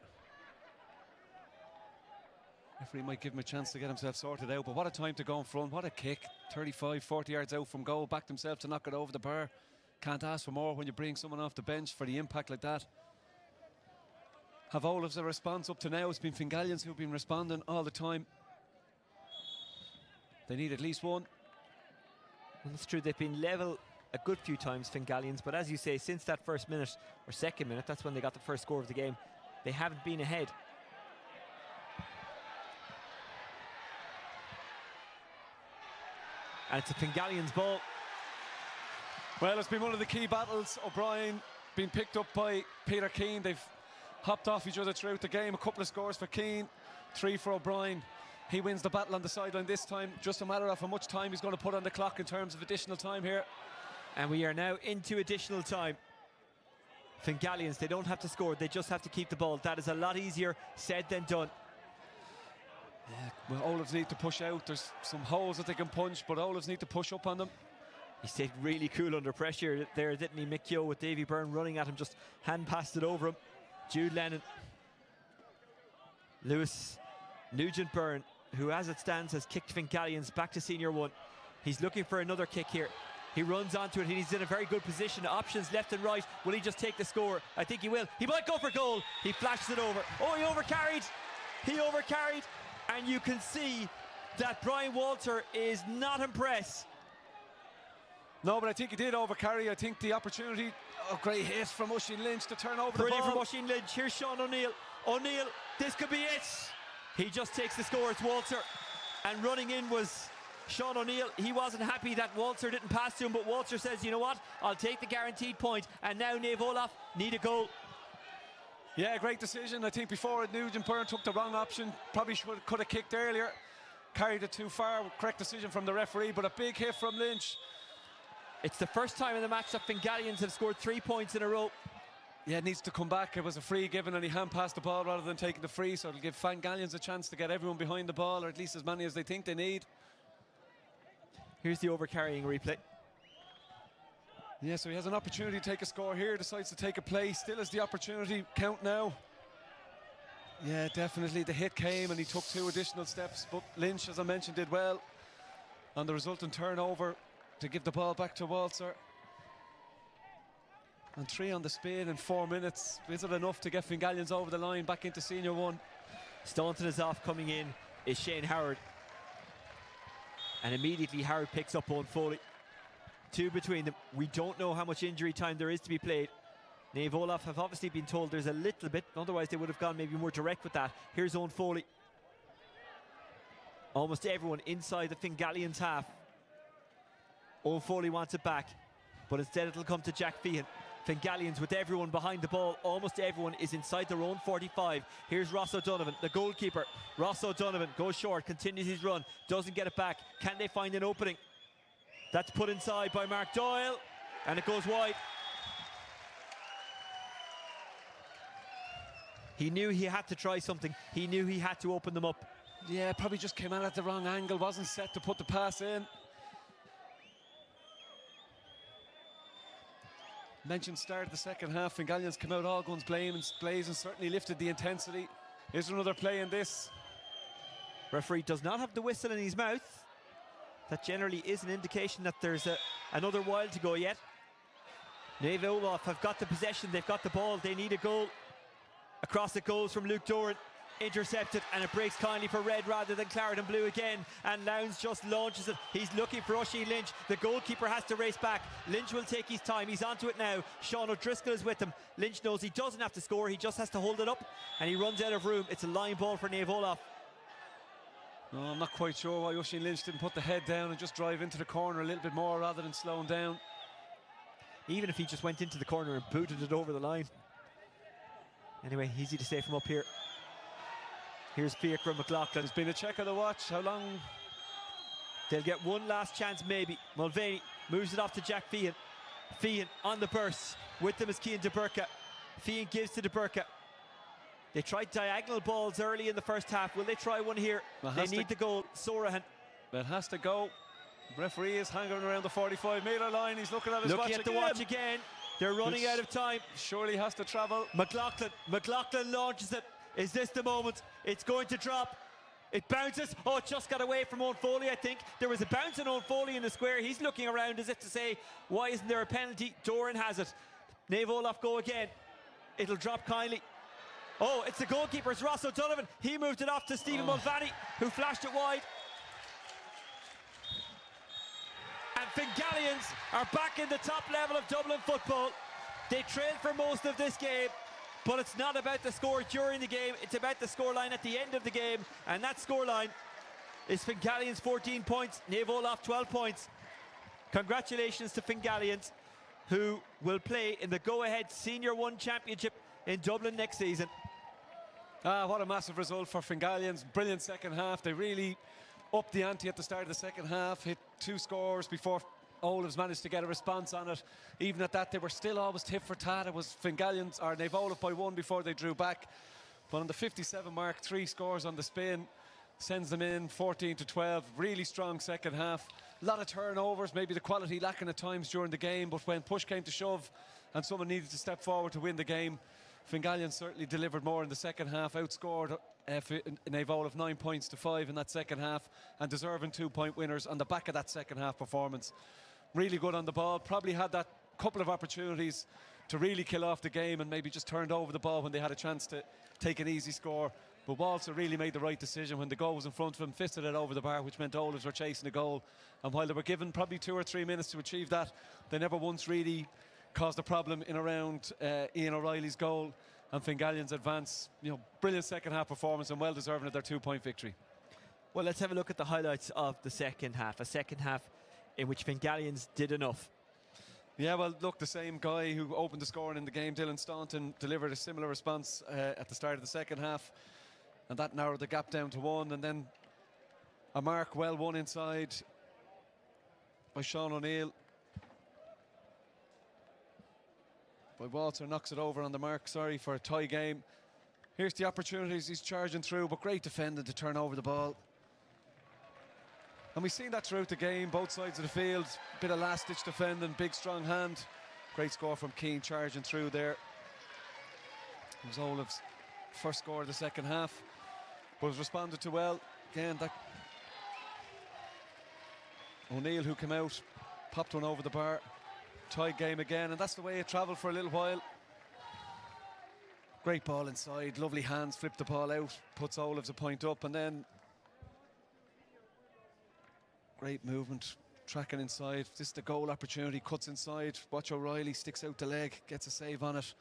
[SPEAKER 2] Referee might give him a chance to get himself sorted out, but what a time to go in front. What a kick. 35, 40 yards out from goal. Backed himself to knock it over the bar. Can't ask for more when you bring someone off the bench for the impact like that. Have Olaf's a response up to now? It's been Fingallians who've been responding all the time. They need at least one.
[SPEAKER 1] Well, it's true, they've been level a good few times, Fingallians, but as you say, since that first minute, or second minute, that's when they got the first score of the game, they haven't been ahead. And it's a Fingallians ball.
[SPEAKER 2] Well, it's been one of the key battles. O'Brien being picked up by Peter Keane. They've hopped off each other throughout the game. A couple of scores for Keane, 3 for O'Brien. He wins the battle on the sideline this time. Just a matter of how much time he's going to put on the clock in terms of additional time here.
[SPEAKER 1] And we are now into additional time. Fingallians, they don't have to score, they just have to keep the ball. That is a lot easier said than done.
[SPEAKER 2] Yeah, well, Olafs need to push out. There's some holes that they can punch, but Olafs need to push up on them.
[SPEAKER 1] He stayed really cool under pressure there, didn't he? Mick Keogh with Davy Byrne running at him, just hand passed it over him. Jude Lennon. Lewis Nugent Byrne, who as it stands has kicked Fingallians back to Senior 1. He's looking for another kick here. He runs onto it and he's in a very good position. Options left and right. Will he just take the score? I think he will. He might go for goal. He flashes it over. Oh, he overcarried. He overcarried. And you can see that Brian Walter is not impressed.
[SPEAKER 2] No, but I think he did overcarry. I think the opportunity, great hit from Oisin Lynch to turn over
[SPEAKER 1] Brilliant
[SPEAKER 2] the ball.
[SPEAKER 1] from Oisin Lynch. Here's Sean O'Neill. O'Neill, this could be it. He just takes the score. It's Walter. And running in was Sean O'Neill. He wasn't happy that Walter didn't pass to him, but Walter says, you know what, I'll take the guaranteed point. And now Naomh Olaf need a goal.
[SPEAKER 2] Yeah, great decision. I think before Nugent Byrne took the wrong option. Probably could have kicked earlier. Carried it too far. Correct decision from the referee, but a big hit from Lynch.
[SPEAKER 1] It's the first time in the match that Fingallians have scored 3 points in a row.
[SPEAKER 2] Yeah, it needs to come back. It was a free given and he hand passed the ball rather than taking the free, so it'll give Fingallians a chance to get everyone behind the ball, or at least as many as they think they need.
[SPEAKER 1] Here's the overcarrying replay.
[SPEAKER 2] Yeah, so he has an opportunity to take a score here, decides to take a play, still has the opportunity, count now. Yeah, definitely the hit came and he took 2 additional steps, but Lynch, as I mentioned, did well on the resultant turnover to give the ball back to Walter. And 3 on the spin in 4 minutes. Is it enough to get Fingallians over the line back into Senior 1?
[SPEAKER 1] Staunton is off. Coming in is Shane Howard. And immediately Howard picks up Owen Foley. 2 between them. We don't know how much injury time there is to be played. Naomh Olaf have obviously been told there's a little bit, otherwise they would have gone maybe more direct with that. Here's Owen Foley. Almost everyone inside the Fingallians half. Owen Foley wants it back, but instead it'll come to Jack Feehan. Fingallians with everyone behind the ball. Almost everyone is inside their own 45. Here's Ross O'Donovan, the goalkeeper. Ross O'Donovan goes short, continues his run, doesn't get it back. Can they find an opening? That's put inside by Mark Doyle, and it goes wide. He knew he had to try something. He knew he had to open them up.
[SPEAKER 2] Yeah, probably just came out at the wrong angle, wasn't set to put the pass in. Mentioned start of the second half, Fingallians came out all guns blazing, certainly lifted the intensity. Here's another play in this.
[SPEAKER 1] Referee does not have the whistle in his mouth. That generally is an indication that there's another while to go yet. Naomh Olaf have got the possession, they've got the ball, they need a goal. Across it goes from Luke Doran, intercepted, and it breaks kindly for red rather than claret and blue again, and Lowndes just launches it. He's looking for Oisin Lynch. The goalkeeper has to race back. Lynch will take his time, he's onto it now. Sean O'Driscoll is with him. Lynch knows he doesn't have to score, he just has to hold it up, and he runs out of room. It's a line ball for Naomh Olaf.
[SPEAKER 2] No, I'm not quite sure why Oisin Lynch didn't put the head down and just drive into the corner a little bit more rather than slowing down.
[SPEAKER 1] Even if he just went into the corner and booted it over the line. Anyway, easy to say from up here. Here's Fiacre McLaughlin.
[SPEAKER 2] There's been a check of the watch. How long?
[SPEAKER 1] They'll get one last chance maybe. Mulvaney moves it off to Jack Feehan. Feehan on the burst. With them is Cian de Burka. Feehan gives to de Burka. They tried diagonal balls early in the first half. Will they try one here? They need the goal. Sorahan.
[SPEAKER 2] That has to go. The referee is hanging around the 45-metre line. He's looking at his watch
[SPEAKER 1] again. Watch again. They're running out of time.
[SPEAKER 2] Surely has to travel.
[SPEAKER 1] McLaughlin launches it. Is this the moment? It's going to drop. It bounces. Oh, it just got away from Owen Foley, I think. There was a bounce on Owen Foley in the square. He's looking around as if to say, why isn't there a penalty? Doran has it. Naomh Olaf go again. It'll drop kindly. Oh, it's the goalkeeper. It's Ross O'Donovan. He moved it off to Stephen Mulvaney, who flashed it wide. And Fingallians are back in the top level of Dublin football. They trailed for most of this game, but it's not about the score during the game. It's about the scoreline at the end of the game, and that scoreline is Fingallians 14 points, Naomh Olaf 12 points. Congratulations to Fingallians, who will play in the go-ahead Senior 1 Championship in Dublin next season.
[SPEAKER 2] What a massive result for Fingallians. Brilliant second half. They really upped the ante at the start of the second half, hit 2 scores before Olaf's managed to get a response on it. Even at that, they were still always tit for tat. It was Fingallians or Naomh Olaf by 1 before they drew back. But on the 57 mark, 3 scores on the spin, sends them in 14-12. Really strong second half. A lot of turnovers, maybe the quality lacking at times during the game, but when push came to shove and someone needed to step forward to win the game, Fingallians certainly delivered more in the second half, outscored Naomh Olaf 9 points to 5 in that second half, and deserving 2-point winners on the back of that second half performance. Really good on the ball, probably had that couple of opportunities to really kill off the game and maybe just turned over the ball when they had a chance to take an easy score. But Walter really made the right decision when the goal was in front of him, fisted it over the bar, which meant Olafs were chasing the goal. And while they were given probably 2 or 3 minutes to achieve that, they never once really caused a problem in around Ian O'Reilly's goal, and Fingallians advance. Brilliant second half performance and well deserving of their 2-point victory.
[SPEAKER 1] Well, let's have a look at the highlights of the second half. A second half in which Fingallians did enough.
[SPEAKER 2] Yeah, well, look, the same guy who opened the scoring in the game, Dylan Staunton, delivered a similar response at the start of the second half, and that narrowed the gap down to 1. And then a mark well won inside by Sean O'Neill. By Walter, knocks it over on the mark, for a tie game. Here's the opportunities, he's charging through, but great defending to turn over the ball. And we've seen that throughout the game, both sides of the field. Bit of last-ditch defending, big strong hand. Great score from Keane charging through there. It was Olaf's first score of the second half, but was responded to well. Again, that O'Neill who came out, popped one over the bar. Tied game again, and that's the way it travelled for a little while. Great ball inside, lovely hands, flipped the ball out, puts Olaf's a point up, and then great movement, tracking inside. This is the goal opportunity, cuts inside. Watch O'Reilly, sticks out the leg, gets a save on it.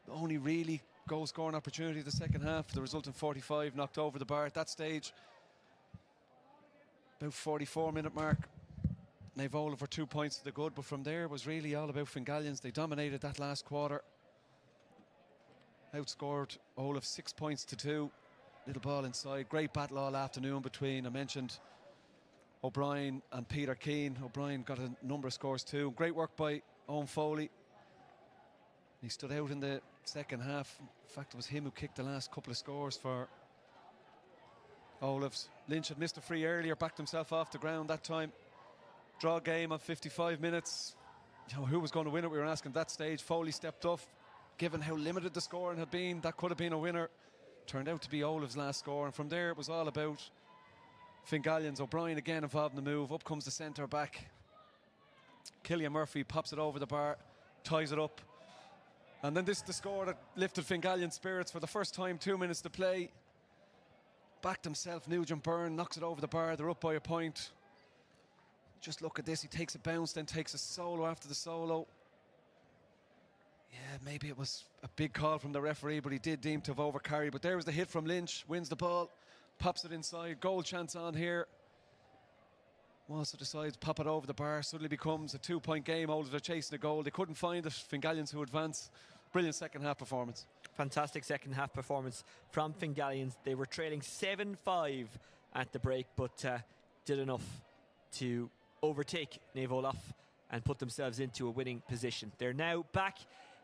[SPEAKER 2] The only really goal-scoring opportunity of the second half. The result in 45, knocked over the bar at that stage. About 44-minute mark. Naomh Olaf for 2 points to the good, but from there it was really all about Fingallians. They dominated that last quarter. Outscored Olaf 6 points to 2. Little ball inside. Great battle all afternoon between, I mentioned, O'Brien and Peter Keane. O'Brien got a number of scores too. Great work by Owen Foley. He stood out in the second half. In fact, it was him who kicked the last couple of scores for Olaf's. Lynch had missed a free earlier, backed himself off the ground that time. Draw game of 55 minutes. You know, who was going to win it? We were asking at that stage. Foley stepped up. Given how limited the scoring had been, that could have been a winner. Turned out to be Olaf's last score, and from there it was all about Fingallians. O'Brien again involved in the move. Up comes the centre back. Killian Murphy pops it over the bar, ties it up. And then this is the score that lifted Fingallian spirits for the first time. 2 minutes to play. Backed himself, Nugent Byrne knocks it over the bar. They're up by a point. Just look at this. He takes a bounce, then takes a solo after the solo. Yeah, maybe it was a big call from the referee, but he did deem to have overcarried. But there was the hit from Lynch, wins the ball, pops it inside. Goal chance on here. Walser decides pop it over the bar. Suddenly becomes a 2-point game. Olaf are chasing a goal. They couldn't find it. Fingallians who advance. Brilliant second half performance.
[SPEAKER 1] Fantastic second half performance from Fingallians. They were trailing 7-5 at the break, but did enough to overtake Naomh Olaf and put themselves into a winning position. They're now back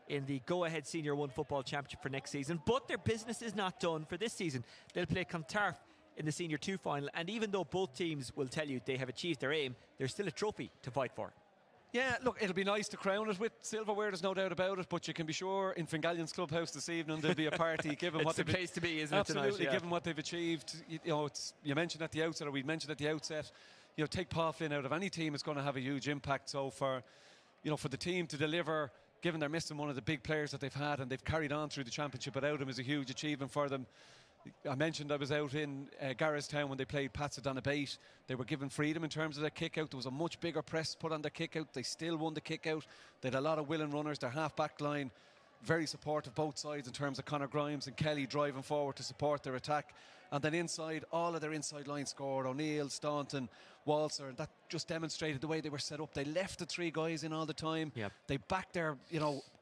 [SPEAKER 1] in the go-ahead Senior 1 Football Championship for next season, but their business is not done for this season. They'll play Clontarf in the Senior 2 final, and even though both teams will tell you they have achieved their aim, there's still a trophy to fight for.
[SPEAKER 2] Yeah, look, it'll be nice to crown it with silverware, there's no doubt about it, but you can be sure in Fingallians Clubhouse this evening there'll be a party given
[SPEAKER 1] it's
[SPEAKER 2] what
[SPEAKER 1] the
[SPEAKER 2] they've
[SPEAKER 1] place to be, isn't
[SPEAKER 2] absolutely,
[SPEAKER 1] it, tonight? Yeah.
[SPEAKER 2] Given what they've achieved. You know, you mentioned at the outset, or we mentioned at the outset, you know, take Paul Flynn out of any team is going to have a huge impact. So for the team to deliver, given they're missing one of the big players that they've had and they've carried on through the championship without him, is a huge achievement for them. I mentioned I was out in Garrettstown when they played Pats at Donabate. They were given freedom in terms of their kick out. There was a much bigger press put on their kick out. They still won the kick out. They had a lot of willing runners. Their half back line very supportive both sides in terms of Conor Grimes and Kelly driving forward to support their attack. And then inside, all of their inside line scored. O'Neill, Staunton, Walser, and that just demonstrated the way they were set up. They left the three guys in all the time.
[SPEAKER 1] Yep.
[SPEAKER 2] They backed their,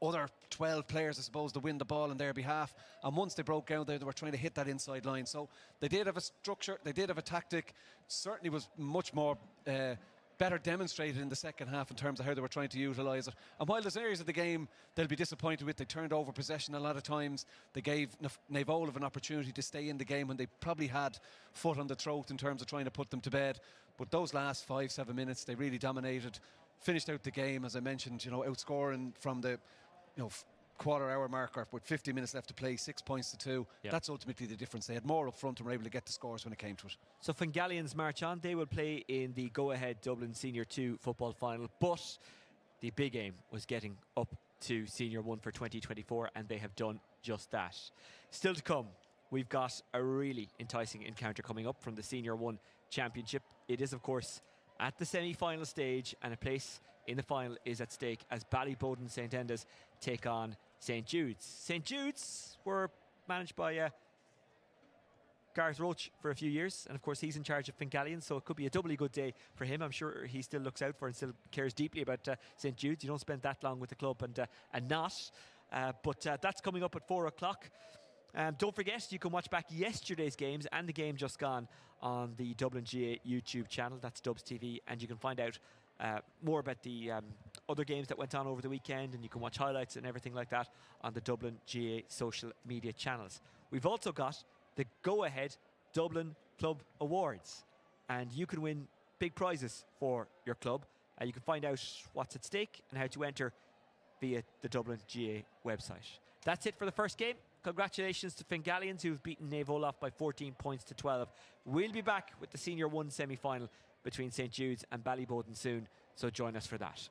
[SPEAKER 2] other 12 players, I suppose, to win the ball on their behalf. And once they broke out there, they were trying to hit that inside line. So they did have a structure, they did have a tactic. Certainly was much more better demonstrated in the second half in terms of how they were trying to utilise it. And while there's areas of the game they'll be disappointed with, they turned over possession a lot of times. They gave Naomh Olaf an opportunity to stay in the game when they probably had foot on the throat in terms of trying to put them to bed. But those last 5-7 minutes, they really dominated, finished out the game, as I mentioned, outscoring from the quarter hour marker with 50 minutes left to play, 6 points to 2.
[SPEAKER 1] Yep.
[SPEAKER 2] That's ultimately the difference. They had more up front and were able to get the scores when it came to it.
[SPEAKER 1] So Fingallians march on. They will play in the go-ahead Dublin Senior 2 football final, but the big aim was getting up to Senior 1 for 2024, and they have done just that. Still to come, we've got a really enticing encounter coming up from the Senior 1 Championship. It is, of course, at the semi-final stage, and a place in the final is at stake as Ballyboden St Enda's take on St Jude's. St Jude's were managed by Gareth Roach for a few years, and of course he's in charge of Fingallians, so it could be a doubly good day for him. I'm sure he still looks out for and still cares deeply about St Jude's. You don't spend that long with the club and not. But that's coming up at 4 o'clock. Don't forget, you can watch back yesterday's games and the game just gone on the Dublin GA YouTube channel. That's Dubs TV, and you can find out more about the other games that went on over the weekend, and you can watch highlights and everything like that on the Dublin GA social media channels. We've also got the go-ahead Dublin Club Awards, and you can win big prizes for your club. You can find out what's at stake and how to enter via the Dublin GA website. That's it for the first game. Congratulations to Fingallians, who've beaten Naomh Olaf by 14 points to 12. We'll be back with the Senior 1 semi-final between St Jude's and Ballyboden soon, so join us for that.